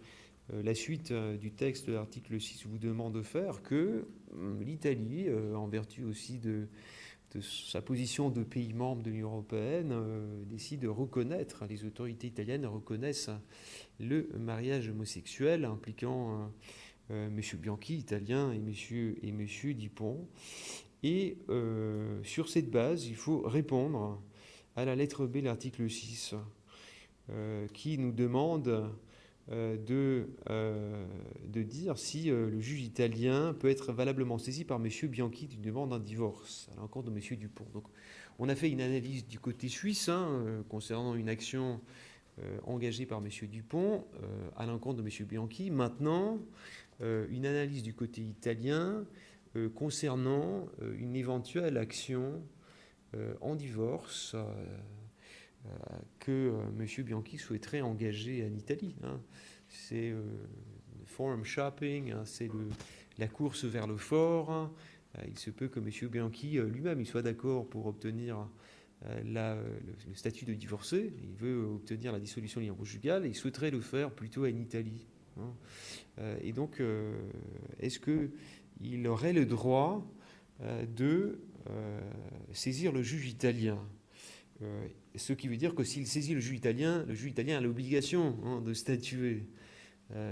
Speaker 1: la suite du texte de l'article 6 vous demande de faire, que l'Italie, en vertu aussi de sa position de pays membre de l'Union européenne, décide de reconnaître, les autorités italiennes reconnaissent le mariage homosexuel impliquant M. Bianchi, italien, et M. Dupont. Et sur cette base, il faut répondre à la lettre B de l'article 6, qui nous demande de dire si le juge italien peut être valablement saisi par M. Bianchi d'une demande d'un divorce à l'encontre de M. Dupont. Donc, on a fait une analyse du côté suisse concernant une action engagée par M. Dupont à l'encontre de M. Bianchi. Maintenant, une analyse du côté italien concernant une éventuelle action en divorce que M. Bianchi souhaiterait engager en Italie. C'est le forum shopping, c'est la course vers le fort. Il se peut que M. Bianchi lui-même il soit d'accord pour obtenir le statut de divorcé. Il veut obtenir la dissolution de l'union conjugale et il souhaiterait le faire plutôt en Italie. Et donc, est-ce qu'il aurait le droit de saisir le juge italien ? Ce qui veut dire que s'il saisit le juge italien a l'obligation de statuer.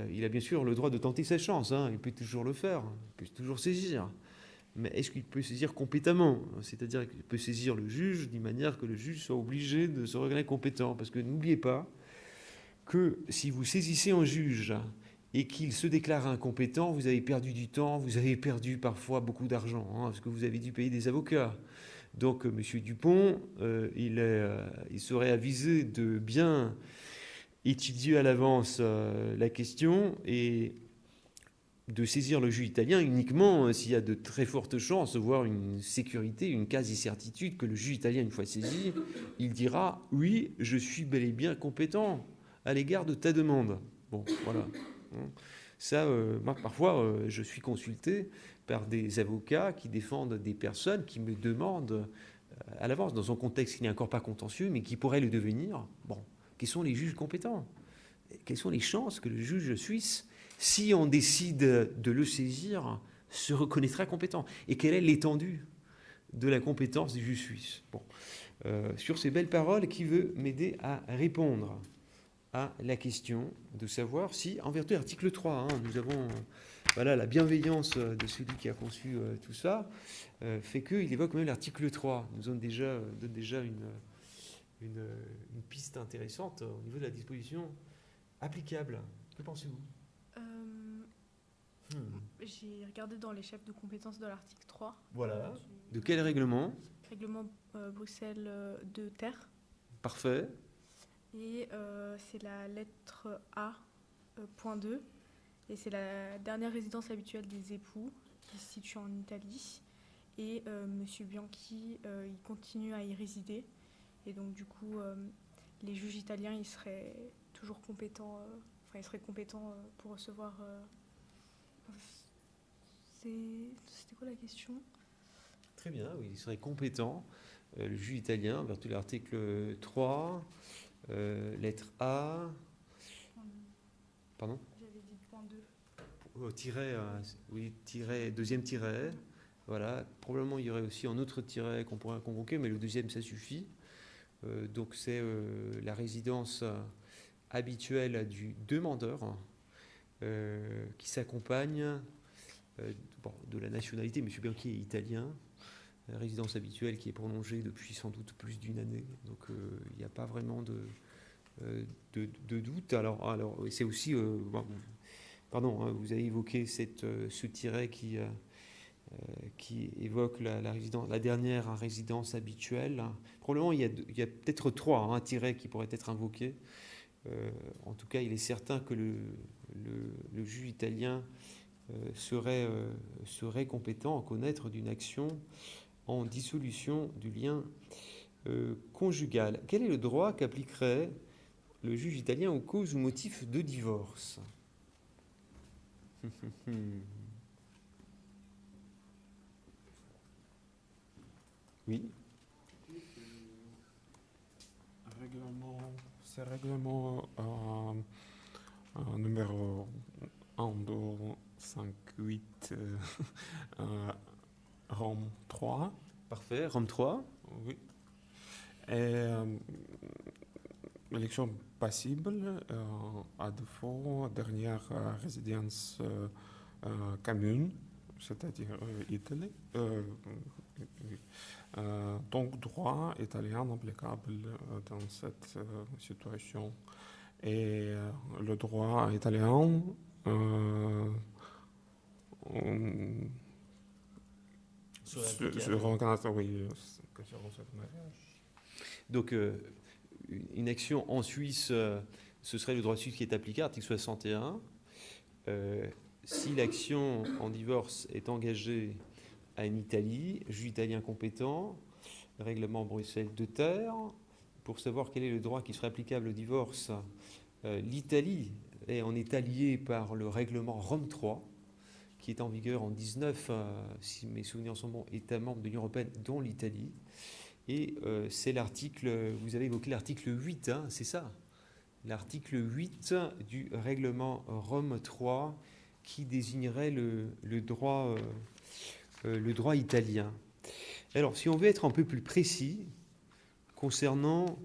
Speaker 1: Il a bien sûr le droit de tenter sa chance, il peut toujours le faire, il peut toujours saisir. Mais est-ce qu'il peut saisir compétemment ? C'est-à-dire qu'il peut saisir le juge d'une manière que le juge soit obligé de se reconnaître compétent. Parce que n'oubliez pas que si vous saisissez un juge et qu'il se déclare incompétent, vous avez perdu du temps, vous avez perdu parfois beaucoup d'argent, parce que vous avez dû payer des avocats. Donc, M. Dupont, il serait avisé de bien étudier à l'avance la question et de saisir le juge italien uniquement s'il y a de très fortes chances, voire une sécurité, une quasi-certitude que le juge italien, une fois saisi, il dira « Oui, je suis bel et bien compétent à l'égard de ta demande. » Bon, voilà. Ça, moi, parfois, je suis consulté par des avocats qui défendent des personnes qui me demandent à l'avance, dans un contexte qui n'est encore pas contentieux, mais qui pourrait le devenir, quels sont les juges compétents ? Quelles sont les chances que le juge suisse, si on décide de le saisir, se reconnaîtra compétent ? Et quelle est l'étendue de la compétence du juge suisse ? Sur ces belles paroles, qui veut m'aider à répondre à la question de savoir si, en vertu de l'article 3, nous avons la bienveillance de celui qui a conçu tout ça, fait qu'il évoque même l'article 3. Il nous donne déjà une piste intéressante au niveau de la disposition applicable. Que pensez-vous ?
Speaker 5: J'ai regardé dans les chefs de compétences de l'article 3.
Speaker 1: Voilà. De quel règlement ?
Speaker 5: Règlement Bruxelles 2 ter.
Speaker 1: Parfait.
Speaker 5: Et c'est la lettre A, point 2. Et c'est la dernière résidence habituelle des époux qui se situe en Italie. Et M. Bianchi, il continue à y résider. Et donc, du coup, les juges italiens, ils seraient toujours compétents, ils seraient compétents pour recevoir... C'était quoi la question ?
Speaker 1: Très bien, oui, il serait compétent. Le juge italien, en vertu de l'article 3, lettre A, Pardon?
Speaker 3: J'avais dit point 2.
Speaker 1: Oui, deuxième tiret. Voilà. Probablement, il y aurait aussi un autre tiret qu'on pourrait convoquer, mais le deuxième, ça suffit. Donc, c'est la résidence habituelle du demandeur qui s'accompagne de la nationalité. M. Bianchi est italien. La résidence habituelle qui est prolongée depuis sans doute plus d'une année. Donc, il n'y a pas vraiment de doute. Alors c'est aussi... pardon, hein, vous avez évoqué ce tiret qui évoque la dernière résidence habituelle. Probablement, il y a peut-être 3 hein, tirets qui pourraient être invoqués. En tout cas, il est certain que le juge italien serait compétent à connaître d'une action en dissolution du lien conjugal. Quel est le droit qu'appliquerait le juge italien aux causes ou motifs de divorce? Oui.
Speaker 11: C'est règlement numéro 1258 Rome 3.
Speaker 1: Parfait, Rome 3.
Speaker 11: Oui. Et élection passible à défaut dernière résidence commune, c'est-à-dire Italie. Donc droit italien applicable dans cette situation. Et le droit italien
Speaker 1: donc une action en Suisse, ce serait le droit suisse qui est appliqué, article 61. Si l'action en divorce est engagée en Italie, juge italien compétent, règlement Bruxelles 2 ter, pour savoir quel est le droit qui serait applicable au divorce, l'Italie en est alliée par le règlement Rome 3, qui est en vigueur en 19, si mes souvenirs sont bons, États membres de l'Union européenne, dont l'Italie. Et c'est l'article, vous avez évoqué l'article 8, hein, c'est ça? L'article 8 du règlement Rome 3 qui désignerait le droit italien. Alors, si on veut être un peu plus précis concernant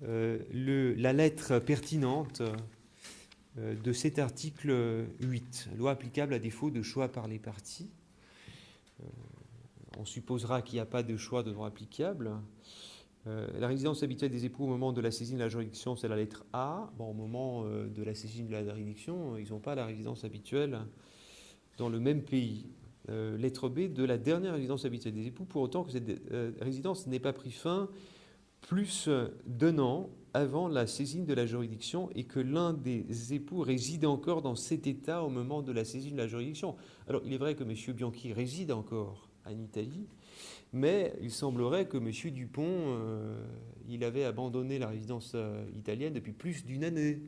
Speaker 1: la lettre pertinente de cet article 8, loi applicable à défaut de choix par les parties. On supposera qu'il n'y a pas de choix de droit applicable. La résidence habituelle des époux au moment de la saisine de la juridiction, c'est la lettre A. Bon, au moment de la saisine de la juridiction, ils n'ont pas la résidence habituelle dans le même pays. Lettre B, de la dernière résidence habituelle des époux, pour autant que cette résidence n'ait pas pris fin plus d'1 an avant la saisine de la juridiction et que l'un des époux réside encore dans cet état au moment de la saisine de la juridiction. Alors, il est vrai que M. Bianchi réside encore en Italie, mais il semblerait que M. Dupont, il avait abandonné la résidence italienne depuis plus d'une année.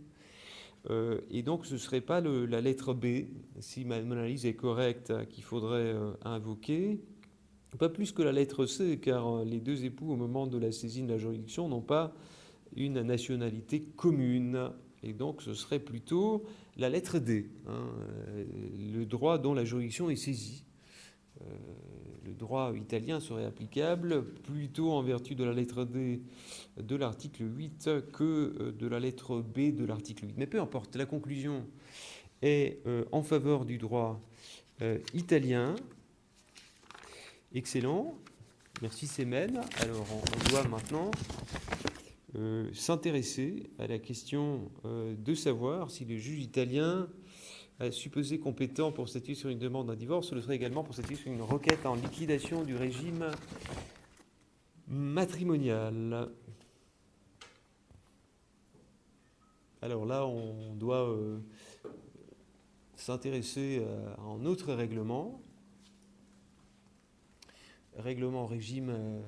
Speaker 1: Et donc, ce ne serait pas la lettre B, si mon analyse est correcte, qu'il faudrait invoquer. Pas plus que la lettre C, car les deux époux, au moment de la saisine de la juridiction, n'ont pas une nationalité commune. Et donc, ce serait plutôt la lettre D, hein, le droit dont la juridiction est saisie. Le droit italien serait applicable plutôt en vertu de la lettre D de l'article 8 que de la lettre B de l'article 8. Mais peu importe, la conclusion est en faveur du droit italien. Excellent. Merci Semen. Alors on doit maintenant s'intéresser à la question de savoir si le juge italien supposé compétent pour statuer sur une demande d'un divorce le serait également pour statuer sur une requête en liquidation du régime matrimonial. Alors là, on doit s'intéresser à un autre règlement régime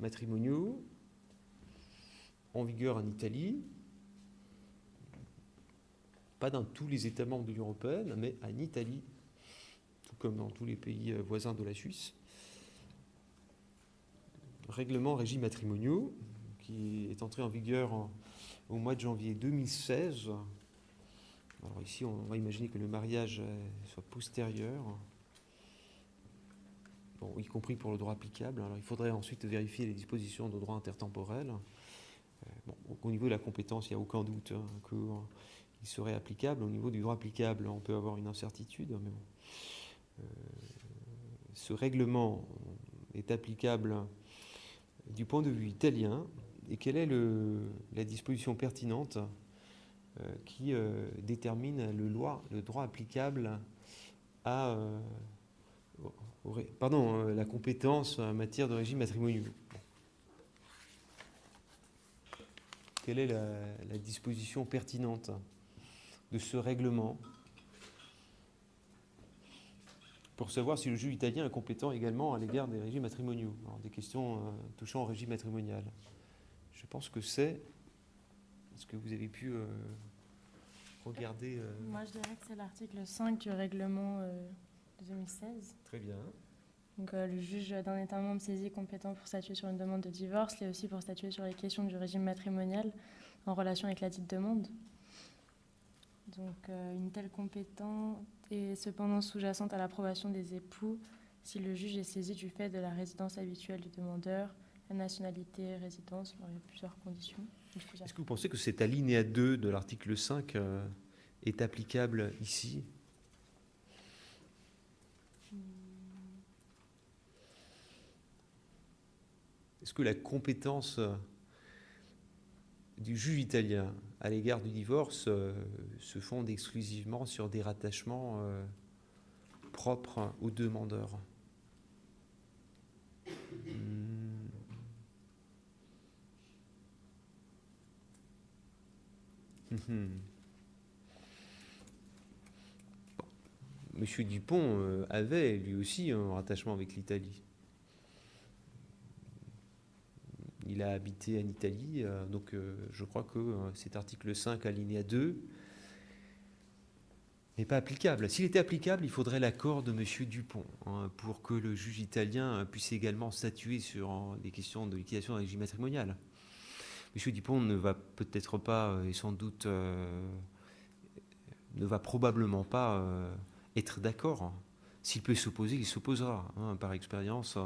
Speaker 1: matrimoniaux en vigueur en Italie. Pas dans tous les États membres de l'Union européenne, mais en Italie, tout comme dans tous les pays voisins de la Suisse. Règlement régime matrimoniaux, qui est entré en vigueur au mois de janvier 2016. Alors ici, on va imaginer que le mariage soit postérieur, bon, y compris pour le droit applicable. Alors il faudrait ensuite vérifier les dispositions de droit intertemporel. Bon, au niveau de la compétence, il n'y a aucun doute qu'il serait applicable. Au niveau du droit applicable, on peut avoir une incertitude, mais bon. Ce règlement est applicable du point de vue italien, et quelle est la disposition pertinente qui détermine le droit applicable à la compétence en matière de régime matrimonial. Quelle est la disposition pertinente de ce règlement pour savoir si le juge italien est compétent également à l'égard des régimes matrimoniaux, alors, des questions touchant au régime matrimonial. Je pense que c'est... Est-ce que vous avez pu regarder...
Speaker 12: Moi, je dirais que c'est l'article 5 du règlement de 2016.
Speaker 1: Très bien.
Speaker 12: Donc, le juge d'un État membre saisi compétent pour statuer sur une demande de divorce, l'est aussi pour statuer sur les questions du régime matrimonial en relation avec la dite demande. Donc, une telle compétence est cependant sous-jacente à l'approbation des époux si le juge est saisi du fait de la résidence habituelle du demandeur, la nationalité, résidence, il y a plusieurs conditions.
Speaker 1: Est-ce que vous pensez que cet alinéa 2 de l'article 5 est applicable ici ? Est-ce que la compétence du juge italien à l'égard du divorce se fonde exclusivement sur des rattachements propres aux demandeurs ? Monsieur Dupont avait lui aussi un rattachement avec l'Italie. Il a habité en Italie, donc je crois que cet article 5, alinéa 2, n'est pas applicable. S'il était applicable, il faudrait l'accord de monsieur Dupont pour que le juge italien puisse également statuer sur des questions de liquidation d'un régime matrimonial. Monsieur Dupont ne va peut-être pas, et sans doute ne va probablement pas être d'accord. S'il peut s'opposer, il s'opposera, par expérience.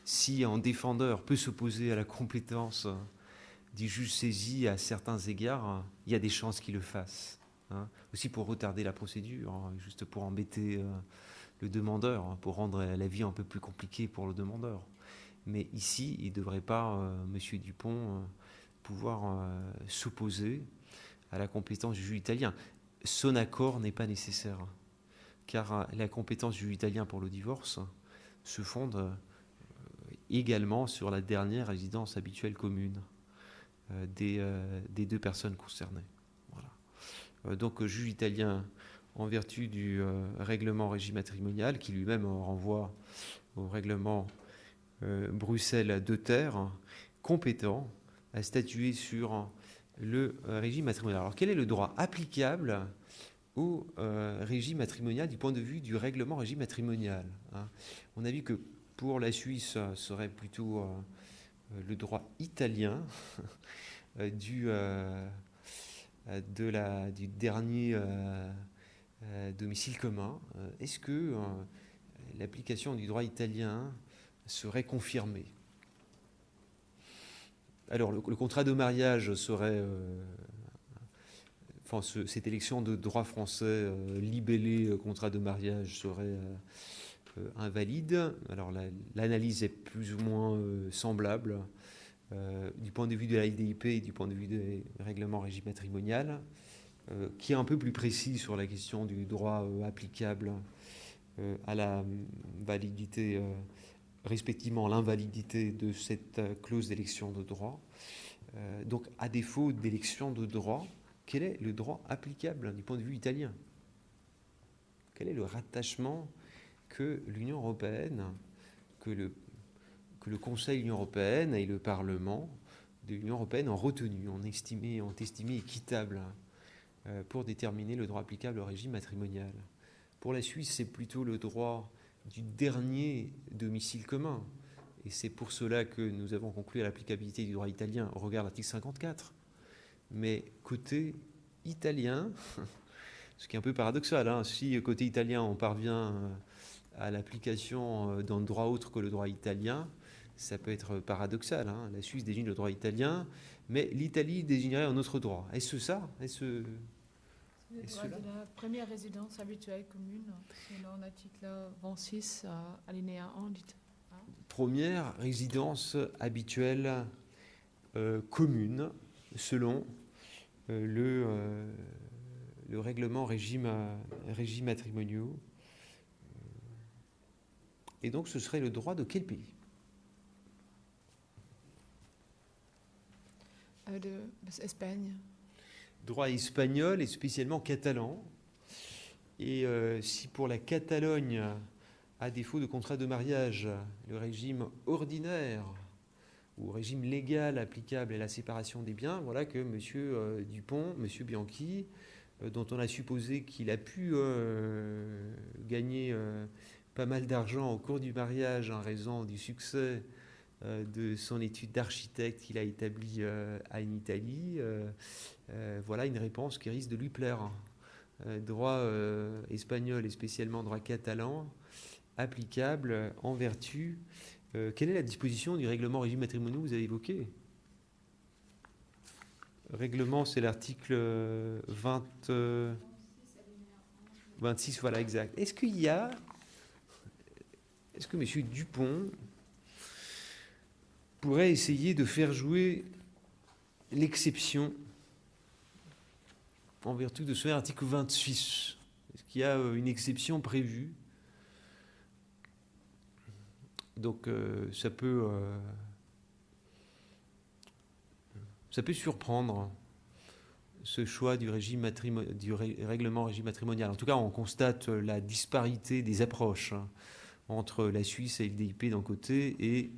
Speaker 1: Si un défendeur peut s'opposer à la compétence du juge saisi à certains égards, il y a des chances qu'il le fasse. Aussi pour retarder la procédure, juste pour embêter le demandeur, pour rendre la vie un peu plus compliquée pour le demandeur. Mais ici, il ne devrait pas, monsieur Dupont, pouvoir s'opposer à la compétence du juge italien. Son accord n'est pas nécessaire, car la compétence du juge italien pour le divorce se fonde également sur la dernière résidence habituelle commune des deux personnes concernées. Voilà. Donc, juge italien, en vertu du règlement régime matrimonial, qui lui-même renvoie au règlement Bruxelles 2 ter, compétent à statuer sur le régime matrimonial. Alors, quel est le droit applicable au régime matrimonial du point de vue du règlement régime matrimonial ? On a vu que pour la Suisse, serait plutôt le droit italien du dernier domicile commun. Est-ce que l'application du droit italien serait confirmée ? Alors, le contrat de mariage serait... cette élection de droit français libellé contrat de mariage serait... invalide. Alors l'analyse est plus ou moins semblable du point de vue de la LDIP et du point de vue des règlements régime matrimonial, qui est un peu plus précis sur la question du droit applicable à la validité, respectivement l'invalidité de cette clause d'élection de droit. Donc à défaut d'élection de droit, quel est le droit applicable du point de vue italien ? Quel est le rattachement que l'Union européenne, que le Conseil de l'Union européenne et le Parlement de l'Union européenne ont retenu, ont estimé équitable pour déterminer le droit applicable au régime matrimonial. Pour la Suisse, c'est plutôt le droit du dernier domicile commun. Et c'est pour cela que nous avons conclu à l'applicabilité du droit italien au regard de l'article 54. Mais côté italien, Ce qui est un peu paradoxal, hein. Si côté italien on parvient à l'application dans le droit autre que le droit italien, ça peut être paradoxal, hein. La Suisse désigne le droit italien, mais l'Italie désignerait un autre droit. Est-ce ça?
Speaker 3: C'est le droit de la première résidence habituelle commune, selon l'article 26, alinéa 1 du
Speaker 1: Première résidence habituelle commune, selon le règlement régime matrimoniaux. Et donc ce serait le droit de quel pays?
Speaker 3: Espagne.
Speaker 1: Droit espagnol et spécialement catalan. Et si pour la Catalogne, à défaut de contrat de mariage, le régime ordinaire ou régime légal applicable est la séparation des biens, voilà que M. Dupont, M. Bianchi, dont on a supposé qu'il a pu gagner pas mal d'argent au cours du mariage en raison du succès de son étude d'architecte qu'il a établie en Italie, voilà une réponse qui risque de lui plaire. Droit espagnol et spécialement droit catalan applicable en vertu. Quelle est la disposition du règlement régime matrimonial que vous avez évoqué? Règlement, c'est l'article 26, voilà, exact. Est-ce que M. Dupont pourrait essayer de faire jouer l'exception en vertu de ce article 26? Est-ce qu'il y a une exception prévue? Donc ça peut surprendre ce choix du règlement régime matrimonial. En tout cas, on constate la disparité des approches entre la Suisse et le DIP d'un côté et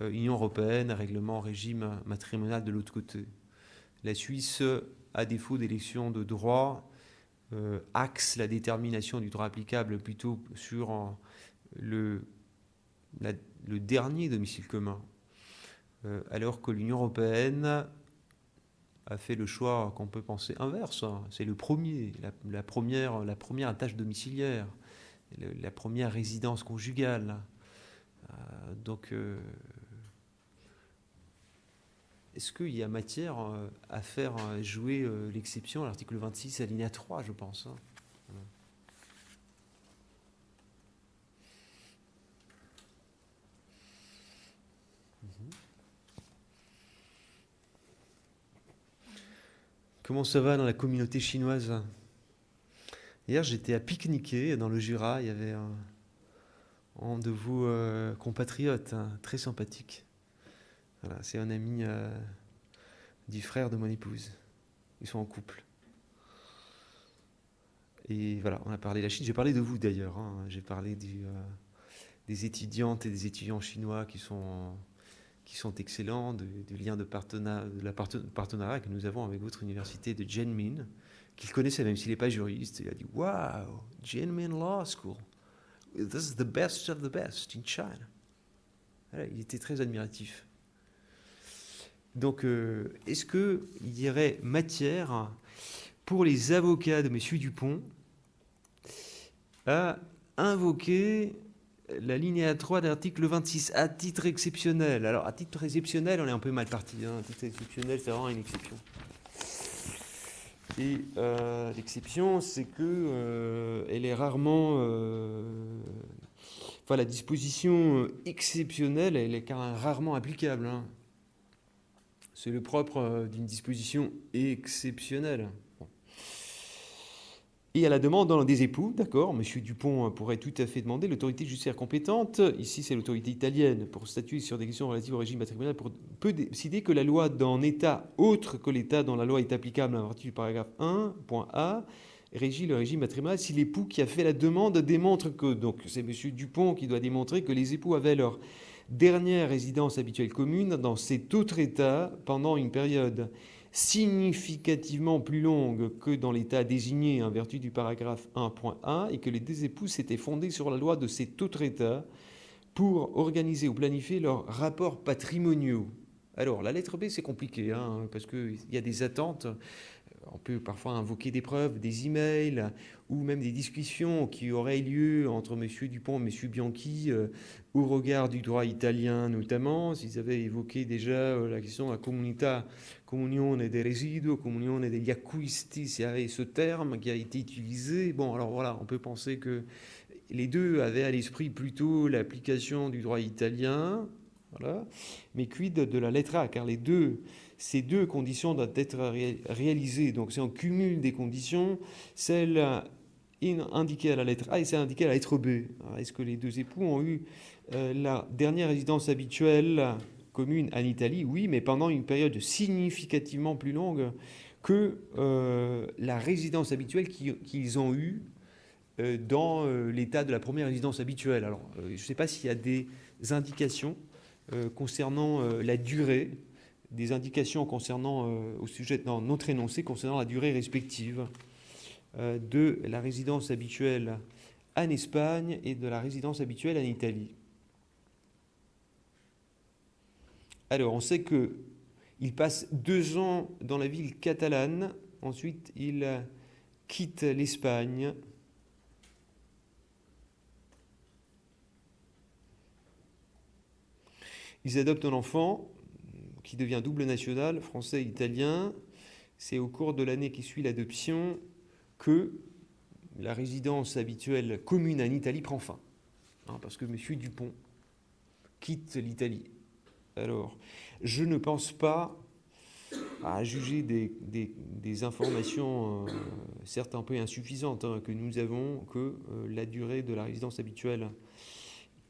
Speaker 1: Union européenne, règlement régime matrimonial de l'autre côté. La Suisse, à défaut d'élection de droit, axe la détermination du droit applicable plutôt sur le dernier domicile commun, alors que l'Union européenne a fait le choix qu'on peut penser inverse. C'est le premier, la première attache domiciliaire, la première résidence conjugale. Donc, est-ce qu'il y a matière à faire jouer l'exception à l'article 26, alinéa 3, je pense, hein. Comment ça va dans la communauté chinoise? Hier, j'étais à pique-niquer dans le Jura. Il y avait un de vos compatriotes, hein, très sympathique. Voilà, c'est un ami du frère de mon épouse. Ils sont en couple. Et voilà, on a parlé de la Chine. J'ai parlé de vous d'ailleurs, hein. J'ai parlé des étudiantes et des étudiants chinois qui sont excellents, du lien de partenariat que nous avons avec votre université de Jianmin, qu'il connaissait même s'il n'est pas juriste. Il a dit « Wow, Jianmin Law School, this is the best of the best in China ». Voilà, il était très admiratif. Donc, est-ce qu'il y aurait matière pour les avocats de M. Dupont à invoquer la linéa 3 de l'article 26 à titre exceptionnel? Alors, à titre exceptionnel, on est un peu mal parti, hein. À titre exceptionnel, c'est vraiment une exception. Et l'exception, c'est que elle est rarement... enfin, la disposition exceptionnelle, elle est quand même rarement applicable, hein. C'est le propre d'une disposition exceptionnelle. Bon. Et à la demande des époux, d'accord, M. Dupont pourrait tout à fait demander l'autorité judiciaire compétente, ici c'est l'autorité italienne, pour statuer sur des questions relatives au régime matrimonial, peut décider que la loi d'un État autre que l'État dont la loi est applicable à partir du paragraphe 1.a régit le régime matrimonial si l'époux qui a fait la demande démontre que, donc c'est M. Dupont qui doit démontrer que les époux avaient leur dernière résidence habituelle commune dans cet autre État pendant une période significativement plus longue que dans l'État désigné en vertu du paragraphe 1.a et que les deux époux s'étaient fondés sur la loi de cet autre État pour organiser ou planifier leurs rapports patrimoniaux. Alors, la lettre B, c'est compliqué, hein, parce qu'il y a des attentes. on peut parfois invoquer des preuves, des emails ou même des discussions qui auraient lieu entre M. Dupont et M. Bianchi au regard du droit italien notamment, s'ils avaient évoqué déjà la question de la comunione dei residui, comunione degli acquisti, s'il y avait ce terme qui a été utilisé. Bon, alors voilà, on peut penser que les deux avaient à l'esprit plutôt l'application du droit italien, voilà. Mais quid de la lettre A, car ces deux conditions doivent être réalisées. Donc c'est un cumul des conditions, celle indiquée à la lettre A et celle indiquée à la lettre B. Alors, est-ce que les deux époux ont eu la dernière résidence habituelle commune en Italie? Oui, mais pendant une période significativement plus longue que la résidence habituelle qu'ils ont eue dans l'état de la première résidence habituelle. Alors, je ne sais pas s'il y a des indications concernant la durée, des indications concernant, au sujet dans notre énoncé, concernant la durée respective de la résidence habituelle en Espagne et de la résidence habituelle en Italie. Alors, on sait qu'il passe 2 ans dans la ville catalane, ensuite il quitte l'Espagne. Ils adoptent un enfant qui devient double national, français et italien. C'est au cours de l'année qui suit l'adoption que la résidence habituelle commune en Italie prend fin. Parce que M. Dupont quitte l'Italie. Alors, je ne pense pas, à juger des informations certes un peu insuffisantes que nous avons, que la durée de la résidence habituelle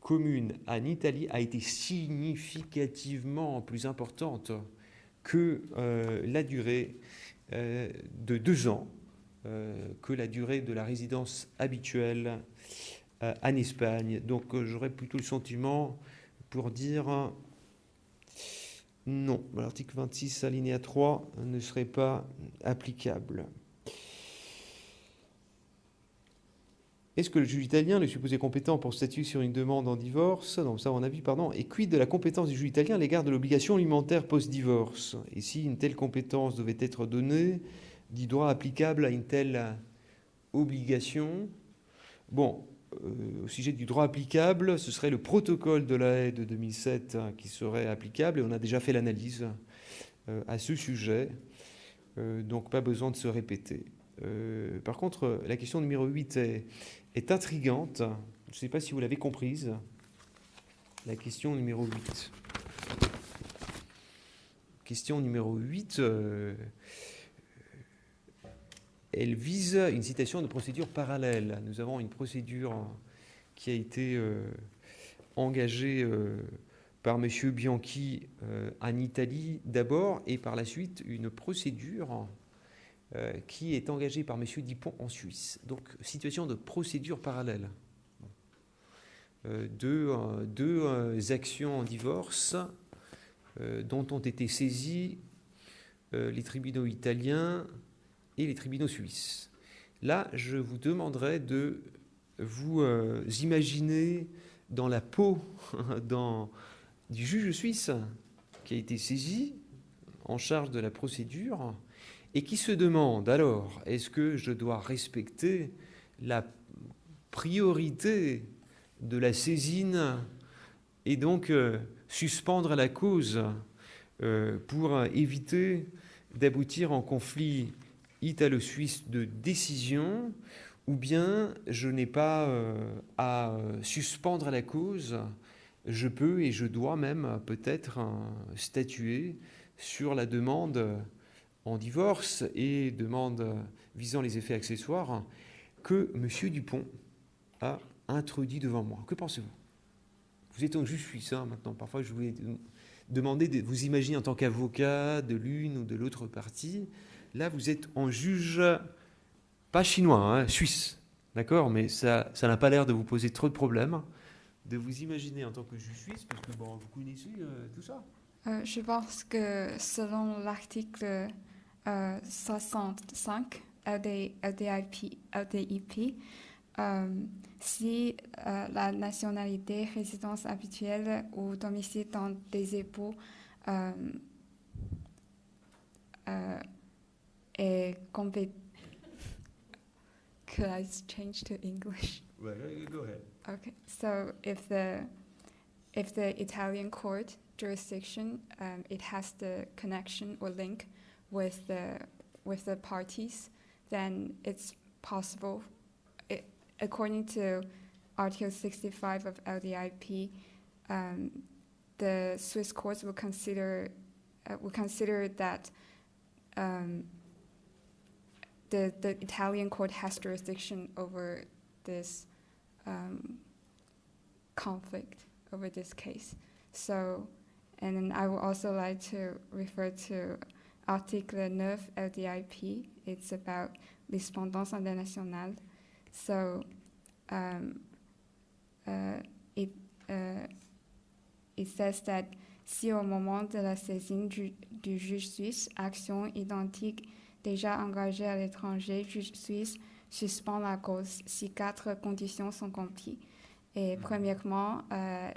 Speaker 1: commune en Italie a été significativement plus importante que la durée de 2 ans, que la durée de la résidence habituelle en Espagne. Donc j'aurais plutôt le sentiment pour dire non, l'article 26 alinéa 3 ne serait pas applicable. Est-ce que le juge italien, le supposé compétent pour statuer sur une demande en divorce, non, ça on a vu, pardon, et quid de la compétence du juge italien à l'égard de l'obligation alimentaire post-divorce? Et si une telle compétence devait être donnée, du droit applicable à une telle obligation? Bon, au sujet du droit applicable, ce serait le protocole de la Haye de 2007 qui serait applicable, et on a déjà fait l'analyse à ce sujet, donc pas besoin de se répéter. Par contre, la question numéro 8 est intrigante. Je ne sais pas si vous l'avez comprise. La question numéro 8. Question numéro 8, elle vise une citation de procédure parallèle. Nous avons une procédure qui a été engagée par M. Bianchi en Italie d'abord, et par la suite une procédure qui est engagé par M. Dupont en Suisse. Donc, situation de procédure parallèle. Deux actions en divorce dont ont été saisis les tribunaux italiens et les tribunaux suisses. Là, je vous demanderai de vous imaginer dans la peau du juge suisse qui a été saisi en charge de la procédure et qui se demande alors, est-ce que je dois respecter la priorité de la saisine et donc suspendre la cause pour éviter d'aboutir en conflit italo-suisse de décision, ou bien je n'ai pas à suspendre la cause, je peux et je dois même peut-être statuer sur la demande en divorce et demande visant les effets accessoires que M. Dupont a introduit devant moi. Que pensez-vous? Vous êtes un juge suisse maintenant. Parfois, je voulais demander de vous imaginer en tant qu'avocat de l'une ou de l'autre partie. Là, vous êtes en juge, pas chinois, suisse. D'accord? Mais ça n'a pas l'air de vous poser trop de problèmes de vous imaginer en tant que juge suisse, parce que bon, vous connaissez tout ça.
Speaker 13: Je pense que selon l'article 65 LDIP, si la nationalité, résidence habituelle ou domicile dans des époux est Could I change to English?
Speaker 1: Well, go ahead.
Speaker 13: Okay, so if the Italian court jurisdiction, it has the connection or link with the parties, then it's possible. According to Article 65 of LDIP, the Swiss courts will consider that the Italian court has jurisdiction over this conflict, over this case. So, and then I would also like to refer to Article 9 LDIP. It's about l'indépendance internationale. So, it says that si au moment de la saisine du juge suisse, action identique déjà engagée à l'étranger, juge suisse suspend la cause si 4 conditions sont remplies. Et premièrement,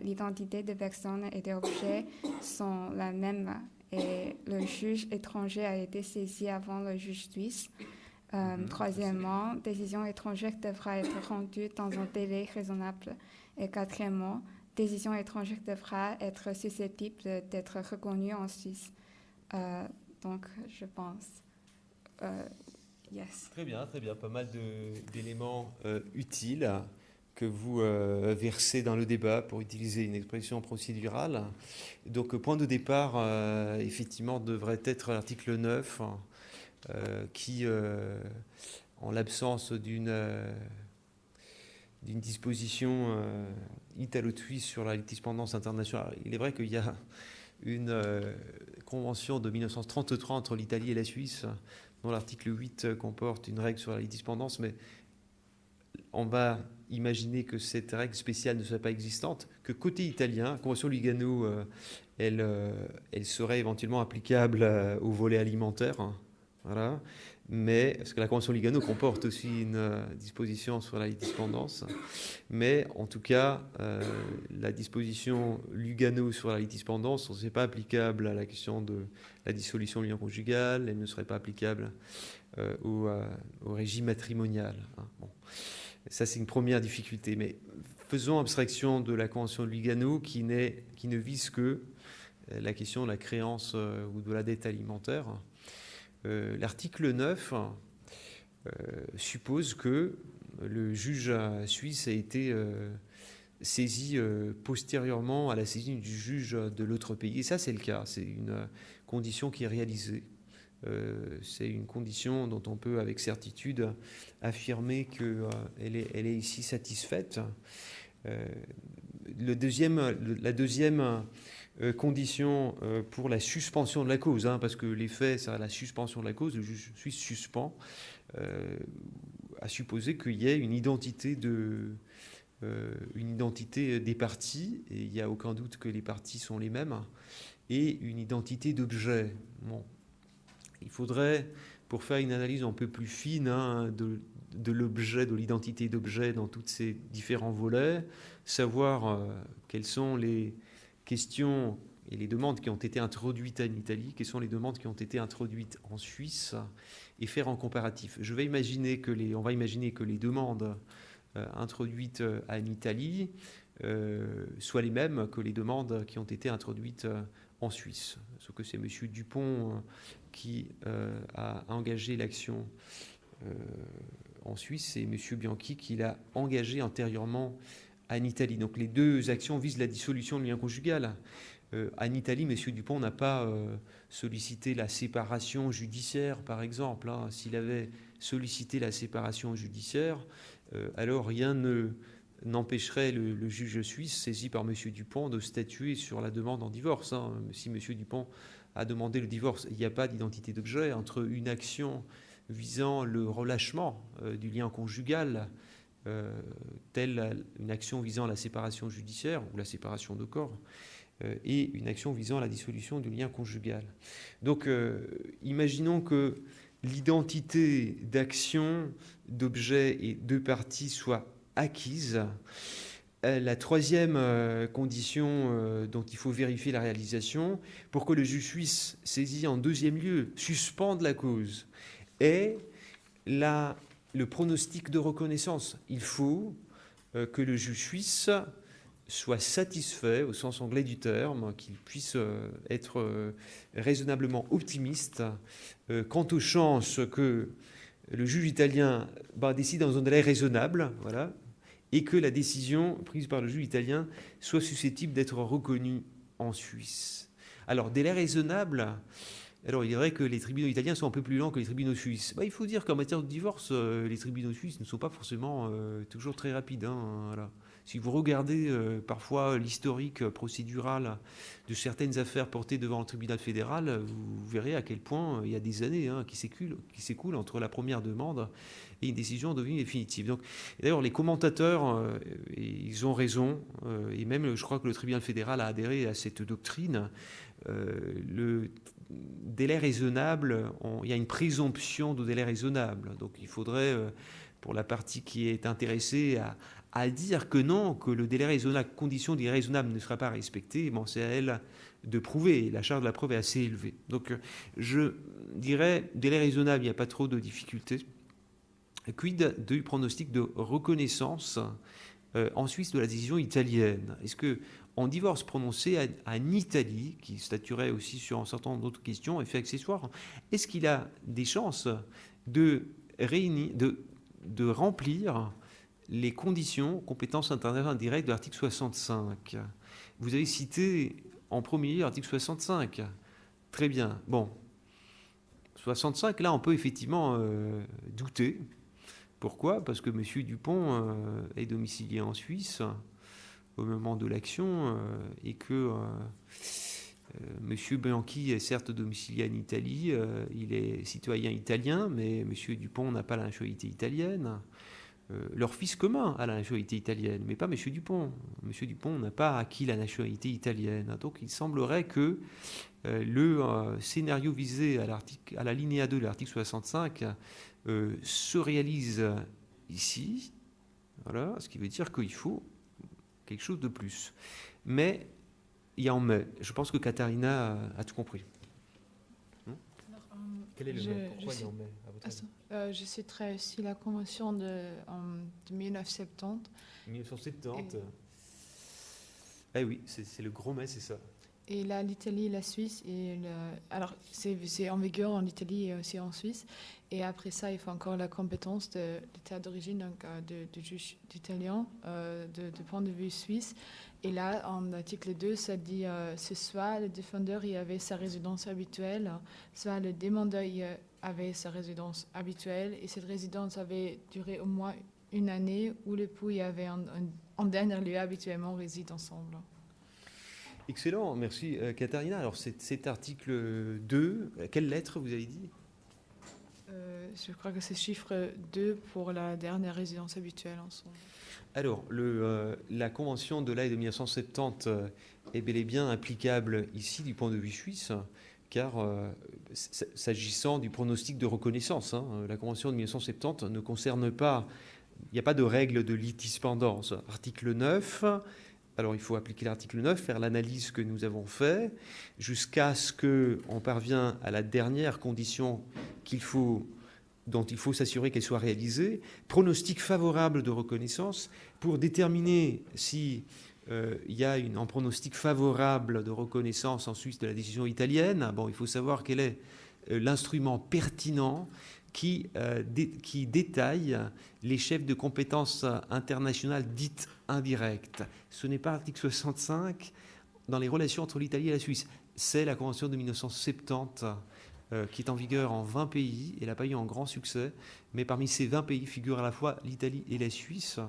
Speaker 13: l'identité des personnes et des objets sont la même et le juge étranger a été saisi avant le juge suisse. Troisièmement, décision étrangère devra être rendue dans un délai raisonnable. Et quatrièmement, décision étrangère devra être susceptible d'être reconnue en Suisse. Donc, je pense, yes.
Speaker 1: Très bien, pas mal d'éléments utiles que vous versez dans le débat pour utiliser une expression procédurale. Donc, point de départ, effectivement, devrait être l'article 9, qui, en l'absence d'une disposition italo-suisse sur la litispendance internationale, il est vrai qu'il y a une convention de 1933 entre l'Italie et la Suisse, dont l'article 8 comporte une règle sur la litispendance, mais on va imaginer que cette règle spéciale ne soit pas existante, que côté italien, la convention Lugano, elle serait éventuellement applicable au volet alimentaire, hein, voilà. Mais, parce que la convention Lugano comporte aussi une disposition sur la litispendance, mais en tout cas, la disposition Lugano sur la litispendance ne serait pas applicable à la question de la dissolution de l'union conjugale, elle ne serait pas applicable au régime matrimonial, hein. Bon. Ça, c'est une première difficulté, mais faisons abstraction de la convention de Lugano qui ne vise que la question de la créance ou de la dette alimentaire. L'article 9 suppose que le juge suisse a été saisi postérieurement à la saisine du juge de l'autre pays. Et ça, c'est le cas. C'est une condition qui est réalisée. C'est une condition dont on peut avec certitude affirmer qu'elle est ici satisfaite. La deuxième condition pour la suspension de la cause, hein, parce que les faits, c'est la suspension de la cause, le juge suisse suspend, à supposer qu'il y ait une identité des parties, et il n'y a aucun doute que les parties sont les mêmes, et une identité d'objet. Bon. Il faudrait, pour faire une analyse un peu plus fine, hein, de l'objet, de l'identité d'objet dans tous ces différents volets, savoir quelles sont les questions et les demandes qui ont été introduites en Italie, quelles sont les demandes qui ont été introduites en Suisse, et faire un comparatif. On va imaginer que les demandes introduites en Italie soient les mêmes que les demandes qui ont été introduites en Suisse. Sauf que c'est M. Dupont qui a engagé l'action en Suisse et M. Bianchi qui l'a engagé antérieurement en Italie. Donc les deux actions visent la dissolution du lien conjugal. En Italie, M. Dupont n'a pas sollicité la séparation judiciaire, par exemple, hein. S'il avait sollicité la séparation judiciaire, alors rien n'empêcherait le juge suisse saisi par M. Dupont de statuer sur la demande en divorce, hein. Si M. Dupont a demandé le divorce, il n'y a pas d'identité d'objet entre une action visant le relâchement du lien conjugal, telle une action visant la séparation judiciaire ou la séparation de corps, et une action visant la dissolution du lien conjugal. Donc, imaginons que l'identité d'action, d'objet et de parties soit acquise. La troisième condition dont il faut vérifier la réalisation, pour que le juge suisse saisi en deuxième lieu suspende la cause, est le pronostic de reconnaissance. Il faut que le juge suisse soit satisfait, au sens anglais du terme, qu'il puisse être raisonnablement optimiste quant aux chances que le juge italien décide dans un délai raisonnable, voilà, et que la décision prise par le juge italien soit susceptible d'être reconnue en Suisse. Alors, délai raisonnable, alors il est vrai que les tribunaux italiens sont un peu plus lents que les tribunaux suisses. Il faut dire qu'en matière de divorce, les tribunaux suisses ne sont pas forcément toujours très rapides. Voilà. Si vous regardez parfois l'historique procédural de certaines affaires portées devant le tribunal fédéral, vous verrez à quel point il y a des années qui s'écoulent entre la première demande et une décision devenue définitive. Donc, d'ailleurs, les commentateurs, ils ont raison, et même je crois que le tribunal fédéral a adhéré à cette doctrine. Le délai raisonnable, il y a une présomption de délai raisonnable. Donc il faudrait, pour la partie qui est intéressée à dire que non, que le délai raisonnable, condition de délai raisonnable ne sera pas respectée, c'est à elle de prouver. La charge de la preuve est assez élevée. Donc je dirais, délai raisonnable, il n'y a pas trop de difficultés. Quid du pronostic de reconnaissance en Suisse de la décision italienne? Est-ce que en divorce prononcé en Italie, qui statuerait aussi sur un certain nombre d'autres questions, effets accessoires, est-ce qu'il a des chances de remplir les conditions compétences internationales directes de l'article 65? Vous avez cité en premier lieu l'article 65. Très bien. Bon. 65, là, on peut effectivement douter. Pourquoi? Parce que M. Dupont est domicilié en Suisse au moment de l'action et que M. Bianchi est certes domicilié en Italie, il est citoyen italien, mais M. Dupont n'a pas la nationalité italienne. Leur fils commun a la nationalité italienne, mais pas M. Dupont. M. Dupont n'a pas acquis la nationalité italienne. Donc il semblerait que le scénario visé à l'alinéa 2 de l'article 65 se réalise ici. Voilà, ce qui veut dire qu'il faut quelque chose de plus. Mais il y a en mai. Je pense que Katharina a tout compris. Quel est le mai? Pourquoi il y a en mai, à votre avis?
Speaker 3: Je citerai aussi la convention de 1970.
Speaker 1: 1970. Eh oui, c'est le gros mai, c'est ça.
Speaker 3: Et là, l'Italie, la Suisse, alors c'est en vigueur en Italie et aussi en Suisse. Et après ça, il faut encore la compétence de l'État d'origine, donc de juge italien, de point de vue suisse. Et là, en article 2, ça dit c'est soit le défendeur y avait sa résidence habituelle, soit le demandeur y avait sa résidence habituelle. Et cette résidence avait duré au moins une année où l'époux y avait en dernier lieu habituellement réside ensemble.
Speaker 1: Excellent, merci Katharina. Alors cet article 2, quelle lettre vous avez dit?
Speaker 3: Je crois que c'est chiffre 2 pour la dernière résidence habituelle ensemble.
Speaker 1: Alors, la convention de l'AE de 1970 est bel et bien applicable ici du point de vue suisse, car s'agissant du pronostic de reconnaissance, la convention de 1970 ne concerne pas, il n'y a pas de règle de litispendance. Article 9... Alors il faut appliquer l'article 9, faire l'analyse que nous avons fait, jusqu'à ce qu'on parvienne à la dernière condition dont il faut s'assurer qu'elle soit réalisée, pronostic favorable de reconnaissance, pour déterminer si il y a un pronostic favorable de reconnaissance en Suisse de la décision italienne. Bon, il faut savoir quel est l'instrument pertinent qui détaille les chefs de compétences internationales dites indirectes. Ce n'est pas l'article 65 dans les relations entre l'Italie et la Suisse. C'est la Convention de 1970 qui est en vigueur en 20 pays. Elle n'a pas eu un grand succès, mais parmi ces 20 pays figurent à la fois l'Italie et la Suisse.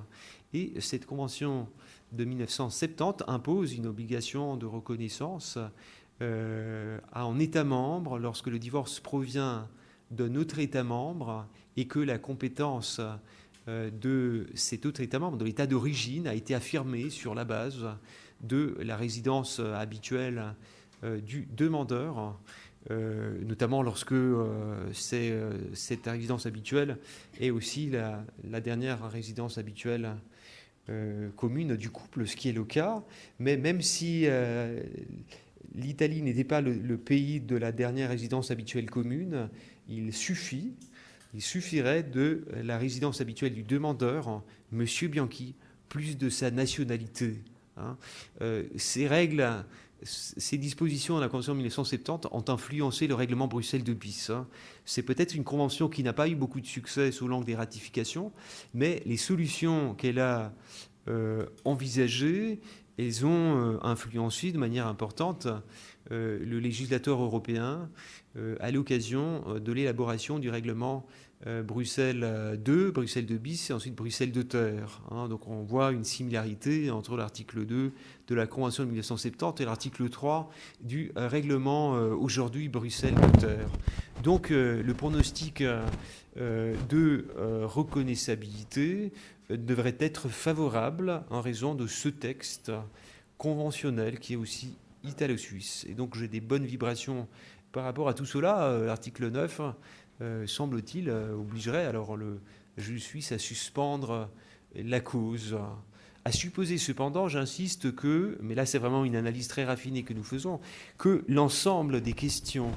Speaker 1: Et cette Convention de 1970 impose une obligation de reconnaissance à un État membre lorsque le divorce provient d'un autre État membre et que la compétence de cet autre État membre, de l'État d'origine, a été affirmée sur la base de la résidence habituelle du demandeur, notamment lorsque cette résidence habituelle est aussi la dernière résidence habituelle commune du couple, ce qui est le cas. Mais même si l'Italie n'était pas le pays de la dernière résidence habituelle commune, il suffit il suffirait de la résidence habituelle du demandeur, Monsieur Bianchi, plus de sa nationalité. Hein. Ces règles, ces dispositions de la Convention de 1970 ont influencé le règlement Bruxelles II bis. Hein. C'est peut-être une convention qui n'a pas eu beaucoup de succès sous l'angle des ratifications, mais les solutions qu'elle a envisagées, elles ont influencé de manière importante le législateur européen à l'occasion de l'élaboration du règlement Bruxelles 2, Bruxelles 2 bis et ensuite Bruxelles 2 ter. Hein. Donc on voit une similarité entre l'article 2 de la Convention de 1970 et l'article 3 du règlement aujourd'hui Bruxelles 2 ter. Donc le pronostic de reconnaissabilité devrait être favorable en raison de ce texte conventionnel qui est aussi italo-suisse. Et donc j'ai des bonnes vibrations par rapport à tout cela. L'article 9, semble-t-il, obligerait alors le juge suisse à suspendre la cause. À supposer cependant, j'insiste que, mais là c'est vraiment une analyse très raffinée que nous faisons, que l'ensemble des questions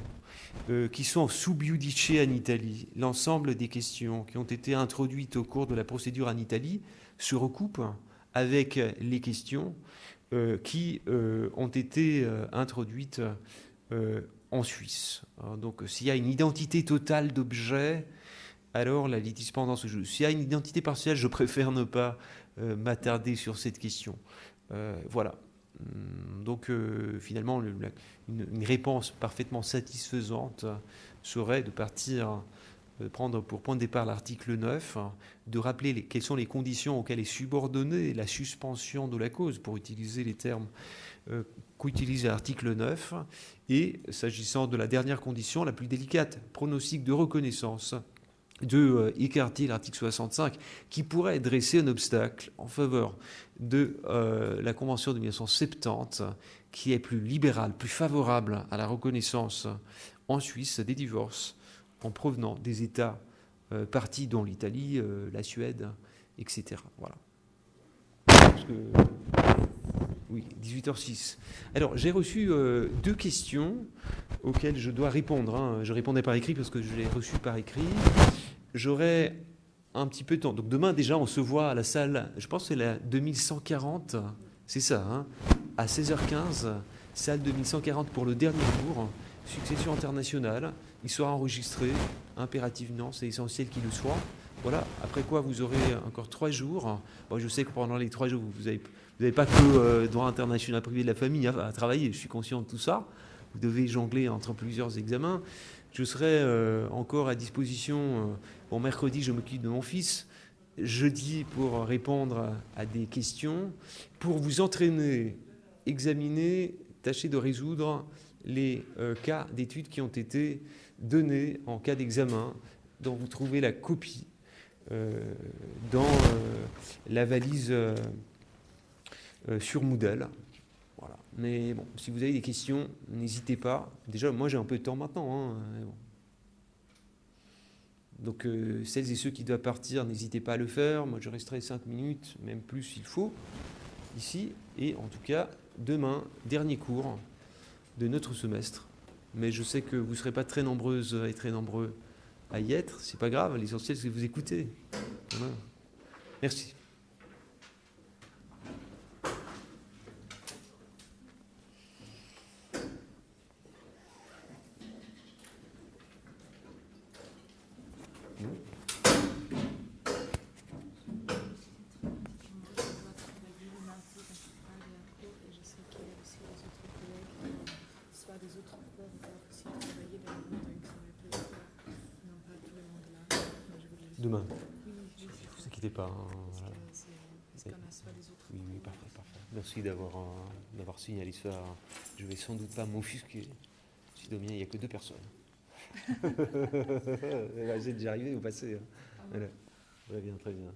Speaker 1: qui sont sub judice en Italie, l'ensemble des questions qui ont été introduites au cours de la procédure en Italie se recoupent avec les questions qui ont été introduites en Suisse. Donc s'il y a une identité totale d'objet, alors la litispendance se joue. S'il y a une identité partielle, je préfère ne pas m'attarder sur cette question. Voilà. Donc finalement, une réponse parfaitement satisfaisante serait de partir, de prendre pour point de départ l'article 9, de rappeler quelles sont les conditions auxquelles est subordonnée la suspension de la cause, pour utiliser les termes qu'utilise l'article 9, et s'agissant de la dernière condition, la plus délicate, pronostic de reconnaissance, de écarter l'article 65 qui pourrait dresser un obstacle en faveur de la Convention de 1970 qui est plus libérale, plus favorable à la reconnaissance en Suisse des divorces en provenant des États partis, dont l'Italie, la Suède, etc. Voilà. Parce que, oui, 18h06. Alors, j'ai reçu 2 questions auxquelles je dois répondre. Hein. Je répondais par écrit parce que je l'ai reçu par écrit. J'aurai un petit peu de temps. Donc demain, déjà, on se voit à la salle, je pense que c'est la 2140, c'est ça, hein, à 16h15, salle 2140 pour le dernier cours, succession internationale. Il sera enregistré, impérativement, c'est essentiel qu'il le soit. Voilà, après quoi vous aurez encore 3 jours. Bon, je sais que pendant les 3 jours, vous n'avez pas que droit international privé de la famille à travailler, je suis conscient de tout ça. Vous devez jongler entre plusieurs examens. Je serai encore à disposition. Bon, mercredi, je m'occupe de mon fils. Jeudi, pour répondre à des questions. Pour vous entraîner, examiner, tâcher de résoudre les cas d'études qui ont été donnés en cas d'examen, dont vous trouvez la copie dans la valise sur Moodle. Voilà. Mais bon, si vous avez des questions, n'hésitez pas. Déjà, moi, j'ai un peu de temps maintenant. Hein, bon. Donc, celles et ceux qui doivent partir, n'hésitez pas à le faire. Moi, je resterai 5 minutes, même plus s'il faut, ici. Et en tout cas, demain, dernier cours de notre semestre. Mais je sais que vous ne serez pas très nombreuses et très nombreux à y être. C'est pas grave, l'essentiel, c'est que vous écoutez. Voilà. Merci. Demain. Ne vous inquiétez pas. Voilà. Oui, oui, parfait, parfait. Merci d'avoir signalé ça. Je vais sans doute pas m'offusquer. Si Domien, il n'y a que 2 personnes. Vous êtes déjà arrivé, vous passez. Hein. Voilà. Voilà, bien, très bien.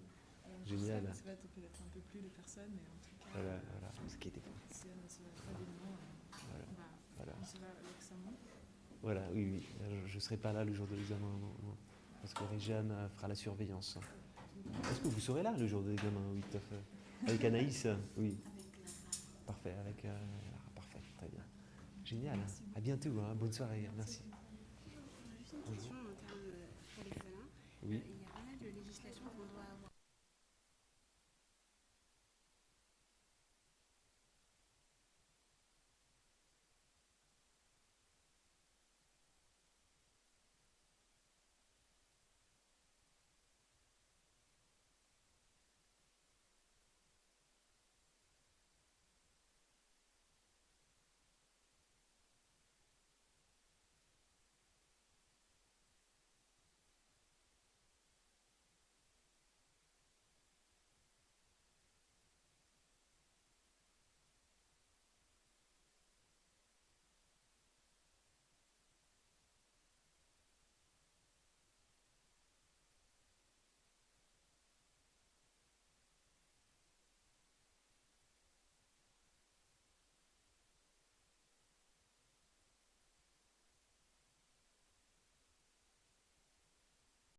Speaker 1: Génial.
Speaker 14: C'est vrai, peut-être un peu plus de personnes, mais en tout cas.
Speaker 1: Voilà, ne vous inquiétez pas.
Speaker 14: Si on ne se va pas d'événement,
Speaker 1: voilà.
Speaker 14: on se va à l'examen.
Speaker 1: Voilà, oui, oui. Je ne serai pas là le jour de l'examen, non. Parce que Réjeanne fera la surveillance. Est-ce que vous serez là le jour de l'examen? Oui, tout à fait. Avec Anaïs? Oui. Parfait, avec parfait, très bien. Génial. À bientôt, hein. Bonne soirée. Merci. Bonjour.